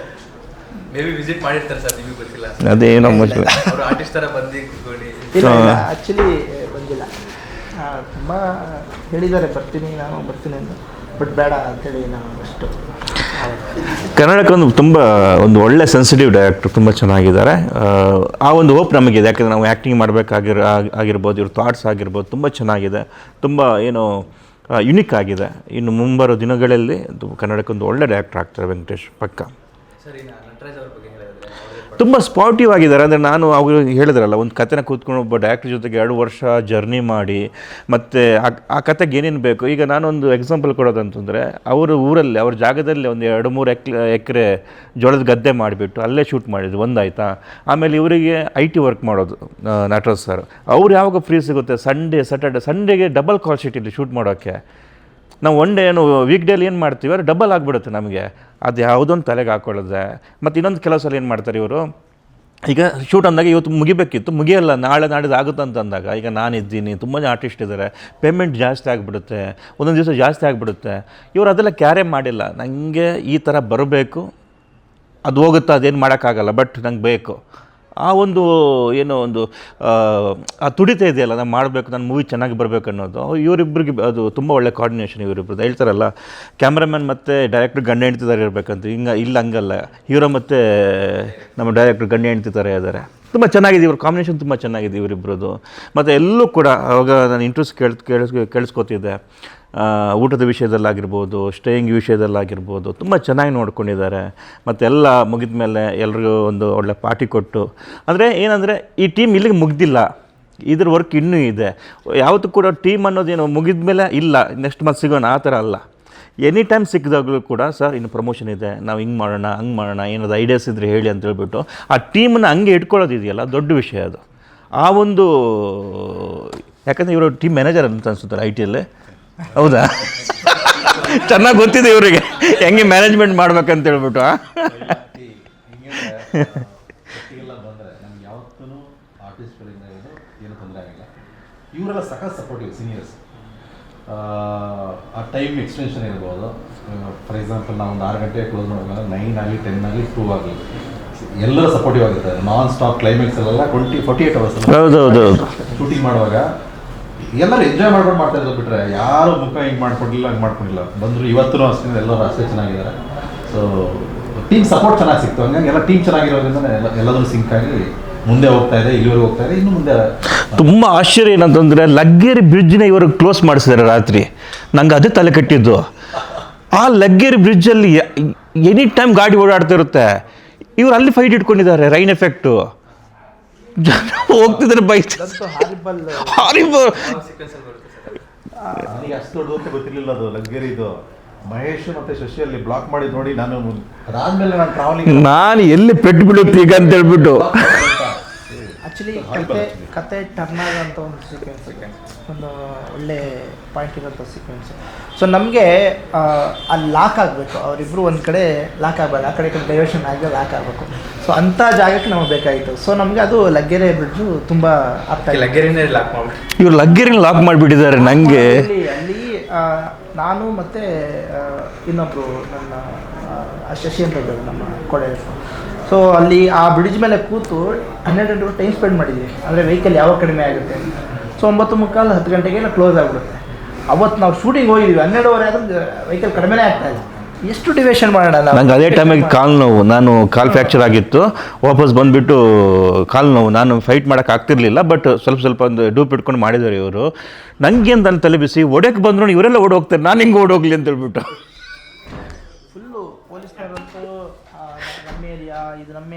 Speaker 1: ಮೇ ಬಿ ವಿಸಿಟ್ ಮಾಡಿರ್ತಾರೆ ಸರ್, ನಿಮಗೆ ಗೊತ್ತಿಲ್ಲ.
Speaker 2: ಅದೇನೋ
Speaker 1: ಅವರು ಆರ್ಟಿಸ್ಟ್ ಥರ ಬಂದು ಕೂತ್ಕೊಂಡು.
Speaker 3: ಇಲ್ಲ ಆ್ಯಕ್ಚುಲಿ ಬಂದಿಲ್ಲ. ತುಂಬ ಹೇಳಿದ್ದಾರೆ ಬರ್ತೀನಿ ಅಂತ, ಬಟ್ ಬೇಡ ಅಂತೇಳಿ ನಾನು ಅಷ್ಟು.
Speaker 2: ಕನ್ನಡಕ್ಕೊಂದು ತುಂಬ ಒಂದು ಒಳ್ಳೆ ಸೆನ್ಸಿಟಿವ್ ಡೈರೆಕ್ಟ್ರು, ತುಂಬ ಚೆನ್ನಾಗಿದ್ದಾರೆ. ಆ ಒಂದು ಹೋಪ್ ನಮಗಿದೆ, ಯಾಕೆಂದರೆ ನಾವು ಆ್ಯಕ್ಟಿಂಗ್ ಆಗಿರ್ಬೋದು, ಇವ್ರ ಥಾಟ್ಸ್ ಆಗಿರ್ಬೋದು ತುಂಬ ಚೆನ್ನಾಗಿದೆ, ತುಂಬ ಏನೋ ಯುನಿಕ್ ಆಗಿದೆ. ಇನ್ನು ಮುಂಬರೋ ದಿನಗಳಲ್ಲಿ ಕನ್ನಡಕ್ಕೊಂದು ಒಳ್ಳೆ ಡೈರೆಕ್ಟ್ರ್ ಆಗ್ತಾರೆ ವೆಂಕಟೇಶ್ ಪಕ್ಕ.
Speaker 1: ಸರಿ, ನಟರಾಜ್ ಅವ್ರ ಬಗ್ಗೆ ಹೇಳಿದ್ರೆ
Speaker 2: ತುಂಬ ಸ್ಪಾಟಿವ್ ಆಗಿದ್ದಾರೆ. ಅಂದರೆ ನಾನು ಅವರು ಹೇಳಿದ್ರಲ್ಲ, ಒಂದು ಕತೆನ ಕೂತ್ಕೊಂಡು ಒಬ್ಬ ಡೈರೆಕ್ಟ್ರ್ ಜೊತೆಗೆ 2 ವರ್ಷ ಜರ್ನಿ ಮಾಡಿ ಮತ್ತು ಆ ಕತೆಗೆ ಏನೇನು ಬೇಕು. ಈಗ ನಾನೊಂದು ಎಕ್ಸಾಂಪಲ್ ಕೊಡೋದಂತಂದರೆ, ಅವರ ಊರಲ್ಲಿ ಅವ್ರ ಜಾಗದಲ್ಲಿ ಒಂದು 2-3 ಎಕರೆ ಜೋಳದ ಗದ್ದೆ ಮಾಡಿಬಿಟ್ಟು ಅಲ್ಲೇ ಶೂಟ್ ಮಾಡಿದ್ರು, ಒಂದಾಯ್ತಾ. ಆಮೇಲೆ ಇವರಿಗೆ IT ವರ್ಕ್ ಮಾಡೋದು ನಟರಾಜ್ ಸರ್, ಅವ್ರು ಯಾವಾಗ ಫ್ರೀ ಸಿಗುತ್ತೆ, ಸಂಡೇಗೆ ಡಬಲ್ ಕಾಲ್ ಶೀಟ್ ಇಲ್ಲಿ ಶೂಟ್ ಮಾಡೋಕ್ಕೆ. ನಾವು ಒನ್ ಡೇ ಏನು ವೀಕ್ ಡೇಲಿ ಏನು ಮಾಡ್ತೀವಿ ಅದು ಡಬಲ್ ಆಗಿಬಿಡುತ್ತೆ ನಮಗೆ. ಅದು ಯಾವುದೊಂದು ತಲೆಗೆ ಹಾಕ್ಕೊಳ್ಳೋದೆ. ಮತ್ತು ಇನ್ನೊಂದು ಕೆಲವು ಸಲ ಏನು ಮಾಡ್ತಾರೆ ಇವರು, ಈಗ ಶೂಟ್ ಅಂದಾಗ ಇವತ್ತು ಮುಗಿಬೇಕಿತ್ತು, ಮುಗಿಯಲ್ಲ, ನಾಳೆ ನಾಡಿದ್ದು ಆಗುತ್ತೆ ಅಂತ ಅಂದಾಗ, ಈಗ ನಾನಿದ್ದೀನಿ, ತುಂಬ ಆರ್ಟಿಸ್ಟ್ ಇದ್ದಾರೆ, ಪೇಮೆಂಟ್ ಜಾಸ್ತಿ ಆಗಿಬಿಡುತ್ತೆ, ಒಂದೊಂದು ದಿವಸ ಜಾಸ್ತಿ ಆಗಿಬಿಡುತ್ತೆ. ಇವರು ಅದೆಲ್ಲ ಕ್ಯಾರೇ ಮಾಡಿಲ್ಲ. ನನಗೆ ಈ ಥರ ಬರಬೇಕು, ಅದು ಹೋಗುತ್ತಾ, ಅದೇನು ಮಾಡೋಕ್ಕಾಗಲ್ಲ, ಬಟ್ ನಂಗೆ ಬೇಕು. ಆ ಒಂದು ಏನೋ ಒಂದು ಆ ತುಡಿತ ಇದೆಯಲ್ಲ, ನಾನು ಮಾಡಬೇಕು, ನನ್ನ ಮೂವಿ ಚೆನ್ನಾಗಿ ಬರಬೇಕು ಅನ್ನೋದು. ಇವರಿಬ್ಬರಿಗೆ ಅದು ತುಂಬ ಒಳ್ಳೆ ಕೋಆರ್ಡಿನೇಷನ್ ಇವರಿಬ್ಬರದ್ದು. ಹೇಳ್ತಾರಲ್ಲ, ಕ್ಯಾಮ್ರಾಮನ್ ಮತ್ತು ಡೈರೆಕ್ಟ್ರ್ ಗಂಡ ಹೆಂಡ್ತಿ ಥರ ಇರಬೇಕಂತ. ಇಲ್ಲ ಹಂಗಲ್ಲ, ಹೀರೋ ಮತ್ತು ನಮ್ಮ ಡೈರೆಕ್ಟ್ರ್ ಗಂಡ ಹೆಂಡ್ತಿ ಥರ ಇದ್ದಾರೆ. ತುಂಬ ಚೆನ್ನಾಗಿದೆ ಇವ್ರ ಕಾಂಬಿನೇಷನ್, ತುಂಬ ಚೆನ್ನಾಗಿದೆ ಇವರಿಬ್ಬರದು. ಮತ್ತು ಎಲ್ಲೂ ಕೂಡ ಅವಾಗ ನಾನು ಇಂಟ್ರೆಸ್ಟ್ ಕೇಳಿಸ್ಕೊತಿದ್ದೆ. ಊಟದ ವಿಷಯದಲ್ಲಾಗಿರ್ಬೋದು, ಸ್ಟೇಯಿಂಗ್ ವಿಷಯದಲ್ಲಾಗಿರ್ಬೋದು ತುಂಬ ಚೆನ್ನಾಗಿ ನೋಡ್ಕೊಂಡಿದ್ದಾರೆ. ಮತ್ತು ಎಲ್ಲ ಮುಗಿದ ಮೇಲೆ ಎಲ್ರಿಗೂ ಒಂದು ಒಳ್ಳೆ ಪಾರ್ಟಿ ಕೊಟ್ಟು, ಅಂದರೆ ಏನಂದರೆ ಈ ಟೀಮ್ ಇಲ್ಲಿಗೆ ಮುಗ್ದಿಲ್ಲ, ಇದ್ರ ವರ್ಕ್ ಇನ್ನೂ ಇದೆ. ಯಾವತ್ತೂ ಕೂಡ ಟೀಮ್ ಅನ್ನೋದೇನು ಮುಗಿದ ಮೇಲೆ ಇಲ್ಲ ನೆಕ್ಸ್ಟ್ ಮಂತ್ ಸಿಗೋಣ ಆ ಥರ ಅಲ್ಲ. ಎನಿ ಟೈಮ್ ಸಿಕ್ಕಿದಾಗಲೂ ಕೂಡ ಸರ್ ಇನ್ನು ಪ್ರಮೋಷನ್ ಇದೆ, ನಾವು ಹಿಂಗೆ ಮಾಡೋಣ ಹಂಗೆ ಮಾಡೋಣ, ಏನಾದ್ರು ಐಡಿಯಾಸ್ ಇದ್ದರೆ ಹೇಳಿ ಅಂತ ಹೇಳ್ಬಿಟ್ಟು ಆ ಟೀಮನ್ನು ಹಂಗೆ ಇಟ್ಕೊಳ್ಳೋದಿದೆಯಲ್ಲ, ದೊಡ್ಡ ವಿಷಯ ಅದು. ಆ ಒಂದು ಯಾಕಂದರೆ ಇವರು ಟೀಮ್ ಮ್ಯಾನೇಜರ್ ಅಂತ ಅನ್ಸುತ್ತಾರೆ ಐ ಟಿಯಲ್ಲೇ. ಹೌದಾ? ಚೆನ್ನಾಗಿ ಗೊತ್ತಿದೆ ಇವರಿಗೆ ಹೆಂಗೆ ಮ್ಯಾನೇಜ್ಮೆಂಟ್ ಮಾಡ್ಬೇಕಂತ ಹೇಳ್ಬಿಟ್ಟು.
Speaker 4: ಎಲ್ಲ ಬಂದರೆ ನಮ್ಗೆ ಯಾವತ್ತೂ ಆರ್ಟಿಸ್ಟ್ಗಳಿಂದ ಏನು ತೊಂದರೆ ಆಗಿಲ್ಲ. ಇವರೆಲ್ಲ ಸಖತ್ ಸಪೋರ್ಟಿವ್ ಸೀನಿಯರ್ಸ್. ಆ ಟೈಮ್ ಎಕ್ಸ್ಟೆನ್ಷನ್ ಇರ್ಬೋದು. ಫಾರ್ ಎಕ್ಸಾಂಪಲ್ ನಾವು ಒಂದು 6 ಗಂಟೆ ಕ್ಲೋಸ್ ಮಾಡೋವಾಗ 9 ಆಗಲಿ 10 ಆಗಲಿ 2 ಆಗಲಿ ಎಲ್ಲರೂ ಸಪೋರ್ಟಿವ್ ಆಗಿರ್ತಾರೆ. ನಾನ್ ಸ್ಟಾಪ್ ಕ್ಲೈಮ್ಯಾಕ್ಸ್ ಎಲ್ಲ 48 ಅವರ್ಸ್
Speaker 2: ಹೌದೌದು
Speaker 4: ಶೂಟಿಂಗ್ ಮಾಡುವಾಗ ಎಲ್ಲರೂ ಎಂಜಾಯ್ ಮಾಡ್ಕೊಂಡು ಮಾಡ್ತಾ ಇದ್ರು ಬಿಟ್ರೆ ಯಾರು ಮುಖ ಹಿಂಗೆ ಮಾಡ್ಕೊಂಡಿಲ್ಲ ಹಂಗೆ ಮಾಡ್ಕೊಂಡಿಲ್ಲ. ಬಂದರು ಇವತ್ತೂ ಅಷ್ಟೇ ಎಲ್ಲರೂ ಅಷ್ಟೇ ಚೆನ್ನಾಗಿದ್ದಾರೆ. ಸೊ ಟೀಮ್ ಸಪೋರ್ಟ್ ಚೆನ್ನಾಗಿ ಸಿಕ್ತು. ಹಂಗಾಗಿ ಎಲ್ಲ ಟೀಮ್ ಚೆನ್ನಾಗಿರೋದ್ರಿಂದ ಎಲ್ಲರೂ ಸಿಂಕ್ ಆಗಿ ಮುಂದೆ ಹೋಗ್ತಾ ಇದೆ, ಇಲ್ಲಿವರೆಗೂ ಹೋಗ್ತಾ ಇದೆ. ಇನ್ನು ಮುಂದೆ
Speaker 2: ತುಂಬ ಆಶ್ಚರ್ಯ ಏನಂತಂದರೆ ಲಗ್ಗೇರಿ ಬ್ರಿಡ್ಜ್ನ ಇವರು ಕ್ಲೋಸ್ ಮಾಡಿಸಿದ್ದಾರೆ ರಾತ್ರಿ. ನಂಗೆ ಅದೇ ತಲೆ ಕಟ್ಟಿದ್ದು. ಆ ಲಗ್ಗೇರಿ ಬ್ರಿಡ್ಜಲ್ಲಿ ಎನಿ ಟೈಮ್ ಗಾಡಿ ಓಡಾಡ್ತಾ ಇರುತ್ತೆ. ಇವರು ಅಲ್ಲಿ ಫೈಟ್ ಇಟ್ಕೊಂಡಿದ್ದಾರೆ. ರೈನ್ ಎಫೆಕ್ಟು ಜನ ಹೋಗ್ತಿದ್ದಾರೆ ಬೈಕ್ ಹಾರಿಬಲ್.
Speaker 4: ನನಗೆ ಅಷ್ಟು ದೊಡ್ಡ ಅಂತ ಗೊತ್ತಿರಲಿಲ್ಲ ಅದು ಲಗ್ಗೇರಿದು. ಮಹೇಶ್ ಮತ್ತು ಶಶಿಯಲ್ಲಿ ಬ್ಲಾಕ್ ಮಾಡಿ ನೋಡಿ ನಾನು ಅದಾದಮೇಲೆ ನಾನು ಟ್ರಾವೆಲಿಂಗ್
Speaker 2: ನಾನು ಎಲ್ಲಿ ಪೆಟ್ಟು ಬಿಡುತ್ತೆ ಈಗ ಅಂತ ಹೇಳ್ಬಿಟ್ಟು
Speaker 3: ಆ್ಯಕ್ಚುಲಿ ಕತೆ ಟರ್ನ್ ಆಗೋಂಥ ಒಂದು ಸೀಕ್ವೆನ್ಸ್, ಒಂದು ಒಳ್ಳೆ ಪಾಯಿಂಟ್ ಇರೋಂಥ ಸೀಕ್ವೆನ್ಸು. ಸೊ ನಮಗೆ ಅಲ್ಲಿ ಲಾಕ್ ಆಗಬೇಕು, ಅವರಿಬ್ಬರು ಒಂದು ಕಡೆ ಲಾಕ್ ಆಗಬೇಕು, ಆ ಕಡೆ ಡೈವರ್ಷನ್ ಆಗಿ ಲಾಕ್ ಆಗಬೇಕು. ಸೊ ಅಂಥ ಜಾಗಕ್ಕೆ ನಮಗೆ ಬೇಕಾಗಿತ್ತು. ಸೊ ನಮಗೆ ಅದು ಲಗ್ಗೆರೆ ಬ್ರಿಡ್ಜು ತುಂಬ ಅರ್ಥ.
Speaker 1: ಲಗ್ಗೆರಿನೇ ಲಾಕ್ ಮಾಡ್ಬಿಟ್ಟು
Speaker 2: ಇವ್ರು ಲಗ್ಗೇರಿನ ಲಾಕ್ ಮಾಡಿಬಿಟ್ಟಿದ್ದಾರೆ. ನನಗೆ
Speaker 3: ಅಲ್ಲಿ ನಾನು ಮತ್ತು ಇನ್ನೊಬ್ಬರು ನನ್ನ ಶಶಿ ಅಂತ ಇದ್ದಾರೆ ನಮ್ಮ ಕೊಡೆ. ಸೊ ಅಲ್ಲಿ ಆ ಬ್ರಿಡ್ಜ್ ಮೇಲೆ ಕೂತು 12 ಗಂಟೆ ಟೈಮ್ ಸ್ಪೆಂಡ್ ಮಾಡಿದ್ವಿ. ಅಂದರೆ ವೆಹಿಕಲ್ ಯಾವಾಗ ಕಡಿಮೆ ಆಗುತ್ತೆ. ಸೊ 9:45 10 ಗಂಟೆಗೆ ಕ್ಲೋಸ್ ಆಗಿಬಿಡುತ್ತೆ. ಅವತ್ತು ನಾವು ಶೂಟಿಂಗ್ ಹೋಗಿದ್ವಿ 12:30 ಆದ್ರೆ ವೆಹಿಕಲ್ ಕಡಿಮೆನೇ ಆಗ್ತಾಯಿಲ್ಲ. ಎಷ್ಟು ಡಿವೇಷನ್ ಮಾಡೋಣ.
Speaker 2: ನಂಗೆ ಅದೇ ಟೈಮಿಗೆ ಕಾಲು ನೋವು, ನಾನು ಕಾಲು ಫ್ರ್ಯಾಕ್ಚರ್ ಆಗಿತ್ತು. ವಾಪಸ್ ಬಂದುಬಿಟ್ಟು ಕಾಲು ನೋವು, ನಾನು ಫೈಟ್ ಮಾಡೋಕೆ ಆಗ್ತಿರ್ಲಿಲ್ಲ. ಬಟ್ ಸ್ವಲ್ಪ ಒಂದು ಡೂಪ್ ಇಟ್ಕೊಂಡು ಮಾಡಿದ್ದಾರೆ ಇವರು. ನನಗೇನು ನನ್ನ ತಲೆ ಬಿಸಿ ಒಡೆಯಕ್ಕೆ ಬಂದ್ರು ಇವರೆಲ್ಲ ಓಡೋಗ್ತಾರೆ, ನಾನು ಹಿಂಗೆ ಓಡೋಗ್ಲಿ ಅಂತ ಹೇಳ್ಬಿಟ್ಟು.
Speaker 3: ಫುಲ್ಲು ಪೊಲೀಸ್ನವರಂತೂ ನಮ್ಮ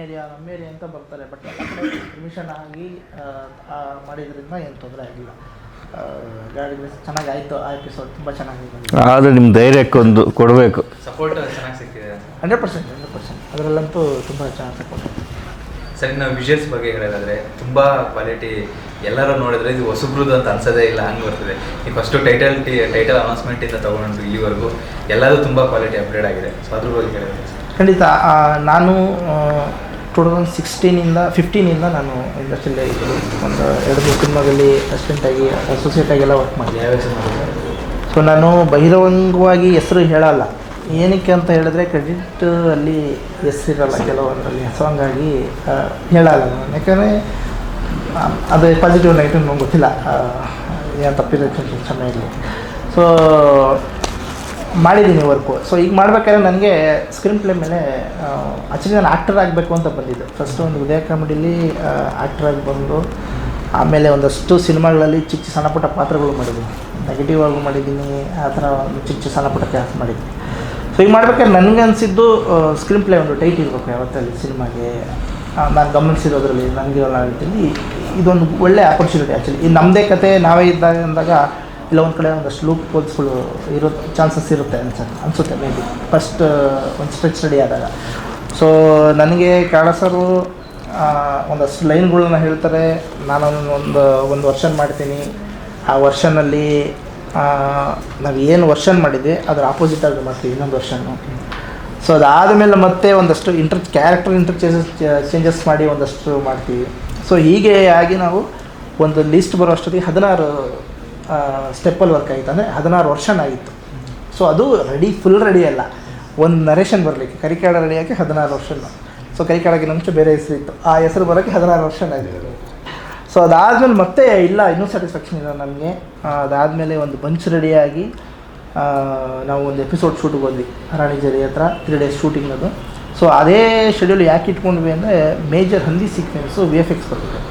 Speaker 3: ಏರಿಯಾ ಅಂತ ಬರ್ತಾರೆ. ಬಟ್ ಎಲ್ಲ ಕಡೆ ಪರ್ಮಿಷನ್ ಆಗಿ ಮಾಡಿದ್ರಿಂದ ಏನು ತೊಂದರೆ ಆಗಿಲ್ಲ. ಗಾಡಿ ಚೆನ್ನಾಗಿ ಆಯಿತು. ಆ ಎಪಿಸೋಡ್ ತುಂಬ ಚೆನ್ನಾಗಿದೆ.
Speaker 2: ಆದರೆ ನಿಮ್ಮ ಧೈರ್ಯಕ್ಕೊಂದು ಕೊಡಬೇಕು.
Speaker 1: ಸಪೋರ್ಟ್ ಚೆನ್ನಾಗಿ ಸಿಕ್ಕಿದೆ
Speaker 3: 100%. ಅದರಲ್ಲಂತೂ ತುಂಬ ಚೆನ್ನಾಗಿ ಸಪೋರ್ಟ್.
Speaker 1: ಸರಿ, ನಾವು ವಿಜುವಲ್ಸ್ ಬಗ್ಗೆ ಹೇಳೋದಾದರೆ ತುಂಬ ಕ್ವಾಲಿಟಿ. ಎಲ್ಲರೂ ನೋಡಿದ್ರೆ ಇದು ಹೊಸಬ್ರದ್ದು ಅಂತ ಅನ್ಸೋದೇ ಇಲ್ಲ, ಹಂಗೆ ಬರ್ತದೆ. ಈ ಫಸ್ಟು ಟೈಟಲ್ ಅನೌನ್ಸ್ಮೆಂಟಿಂದ ತೊಗೊಂಡು ಇಲ್ಲಿವರೆಗೂ ಎಲ್ಲದೂ ತುಂಬ ಕ್ವಾಲಿಟಿ ಅಪ್ಗ್ರೇಡ್ ಆಗಿದೆ. ಸೊ ಅದ್ರ ಬಗ್ಗೆ ಹೇಳಿದ್ರೆ
Speaker 3: ಖಂಡಿತ. ನಾನು 2015 ನಾನು ಇಂಡಸ್ಟ್ರಿಯಲ್ಲೇ ಇದ್ದೀನಿ. ಒಂದು 2-3 ಸಿನಿಮಾದಲ್ಲಿ ಅಸಿಸ್ಟೆಂಟಾಗಿ ಅಸೋಸಿಯೇಟಾಗೆಲ್ಲ ವರ್ಕ್ ಮಾಡಿದೆ.
Speaker 1: ಯಾವ ಹೆಸರು ಮಾಡಿದ್ರೆ?
Speaker 3: ಸೊ ನಾನು ಬಹಿರಂಗವಾಗಿ ಹೆಸರು ಹೇಳಲ್ಲ. ಏನಕ್ಕೆ ಅಂತ ಹೇಳಿದ್ರೆ ಕ್ರೆಡಿಟ್ ಅಲ್ಲಿ ಹೆಸರಿರಲ್ಲ ಕೆಲವೊಂದರಲ್ಲಿ. ಸೊ ಹಂಗಾಗಿ ಹೇಳಲ್ಲ ನಾನು. ಯಾಕಂದರೆ ಅದು ಪಾಸಿಟಿವ್ ನೆಗೆಟಿವ್ ನಂಗೆ ಗೊತ್ತಿಲ್ಲ, ಏನು ತಪ್ಪಿರೋಕ್ಕೆ ಚೆನ್ನಾಗಿರಲಿ. ಸೊ ಮಾಡಿದ್ದೀನಿ ವರ್ಕು. ಸೊ ಈಗ ಮಾಡಬೇಕಾದ್ರೆ ನನಗೆ ಸ್ಕ್ರೀನ್ ಪ್ಲೇ ಮೇಲೆ ಆ್ಯಕ್ಚುಲಿ ನಾನು ಆ್ಯಕ್ಟರ್ ಆಗಬೇಕು ಅಂತ ಬಂದಿದ್ದೆ. ಫಸ್ಟು ಒಂದು ಉದಯ ಕಾಮಿಡಿಲಿ ಆ್ಯಕ್ಟ್ರಾಗಿ ಬಂದು, ಆಮೇಲೆ ಒಂದಷ್ಟು ಸಿನಿಮಾಗಳಲ್ಲಿ ಚಿಕ್ಕ ಸಣ್ಣ ಪುಟ್ಟ ಪಾತ್ರಗಳು ಮಾಡಿದ್ದೀನಿ. ನೆಗೆಟಿವ್ ಆಗೂ ಮಾಡಿದ್ದೀನಿ, ಆ ಥರ ಒಂದು ಚಿಕ್ಕ ಸಣ್ಣ ಪುಟ್ಟ ಕೆಲಸ ಮಾಡಿದ್ದೀನಿ. ಸೊ ಈಗ ಮಾಡ್ಬೇಕಾದ್ರೆ ನನಗನ್ಸಿದ್ದು ಸ್ಕ್ರೀನ್ ಪ್ಲೇ ಒಂದು ಟೈಟ್ ಇರಬೇಕು ಯಾವತ್ತಲ್ಲಿ ಸಿನಿಮಾಗೆ. ನಾನು ಗಮನಿಸಿರೋದ್ರಲ್ಲಿ ನನಗೆ ಹೇಳ್ತೀನಿ ಇದೊಂದು ಒಳ್ಳೆ ಆಪರ್ಚುನಿಟಿ. ಆ್ಯಕ್ಚುಲಿ ಇದು ನಮ್ಮದೇ ಕತೆ ನಾವೇ ಅಂದಾಗ ಇಲ್ಲ ಒಂದು ಕಡೆ ಒಂದಷ್ಟು ಲೂಪ್ ಹೋಲ್ಸ್ಗಳು ಇರೋ ಚಾನ್ಸಸ್ ಇರುತ್ತೆ ಅನಿಸುತ್ತೆ ಮೇ ಬಿ ಫಸ್ಟ್ ಒಂದು ಸ್ಟ್ರೆಚ್ ರೆಡಿ ಆದಾಗ. ಸೊ ನನಗೆ ಕಾಳ ಸರು ಒಂದಷ್ಟು ಲೈನ್ಗಳನ್ನ ಹೇಳ್ತಾರೆ. ನಾನು ಒಂದು ವರ್ಷನ್ ಮಾಡ್ತೀನಿ. ಆ ವರ್ಷನಲ್ಲಿ ನಾವು ಏನು ವರ್ಷನ್ ಮಾಡಿದ್ವಿ ಅದರ ಆಪೋಸಿಟಾಗಿ ಮಾಡ್ತೀವಿ ಇನ್ನೊಂದು ವರ್ಷನ್ನು. ಸೊ ಅದಾದಮೇಲೆ ಮತ್ತೆ ಒಂದಷ್ಟು ಕ್ಯಾರೆಕ್ಟರ್ ಚೇಂಜಸ್ ಮಾಡಿ ಒಂದಷ್ಟು ಮಾಡ್ತೀವಿ. ಸೊ ಹೀಗೆ ಆಗಿ ನಾವು ಒಂದು ಲಿಸ್ಟ್ ಬರೋ ಅಷ್ಟೊತ್ತಿಗೆ 16 ಸ್ಟೆಪ್ಪಲ್ಲಿ ವರ್ಕ್ ಆಯಿತು. ಅಂದರೆ 16 ವರ್ಷನ್ ಆಗಿತ್ತು. ಸೊ ಅದು ಫುಲ್ ರೆಡಿ ಅಲ್ಲ, ಒಂದು ನರೇಷನ್ ಬರಲಿಕ್ಕೆ ಕರಿಕಾಡ ರೆಡಿಯಾಗಿ 16 ವರ್ಷನ್. ಸೊ ಕರಿಕಾಡಕ್ಕೆ ಮುಂಚೆ ಬೇರೆ ಹೆಸರು ಇತ್ತು, ಆ ಹೆಸರು ಬರೋಕ್ಕೆ 16 ವರ್ಷನ್ ಆಗಿದೆ. ಸೊ ಅದಾದಮೇಲೆ ಮತ್ತೆ ಇಲ್ಲ ಇನ್ನೂ ಸ್ಯಾಟಿಸ್ಫ್ಯಾಕ್ಷನ್ ಇಲ್ಲ ನನಗೆ. ಅದಾದಮೇಲೆ ಒಂದು ಬಂಚ್ ರೆಡಿಯಾಗಿ ನಾವು ಒಂದು ಎಪಿಸೋಡ್ ಶೂಟಿಗೆ ಹೋದ್ವಿ ರಾಣಿಜೇರಿ ಹತ್ರ. 3 days ಶೂಟಿಂಗ್ ಅದು. ಸೊ ಅದೇ ಶೆಡ್ಯೂಲ್ ಯಾಕೆ ಇಟ್ಕೊಂಡ್ವಿ ಅಂದರೆ ಮೇಜರ್ ಹಂದಿ ಸೀಕ್ವೆನ್ಸು VFX ಬರಬೇಕು.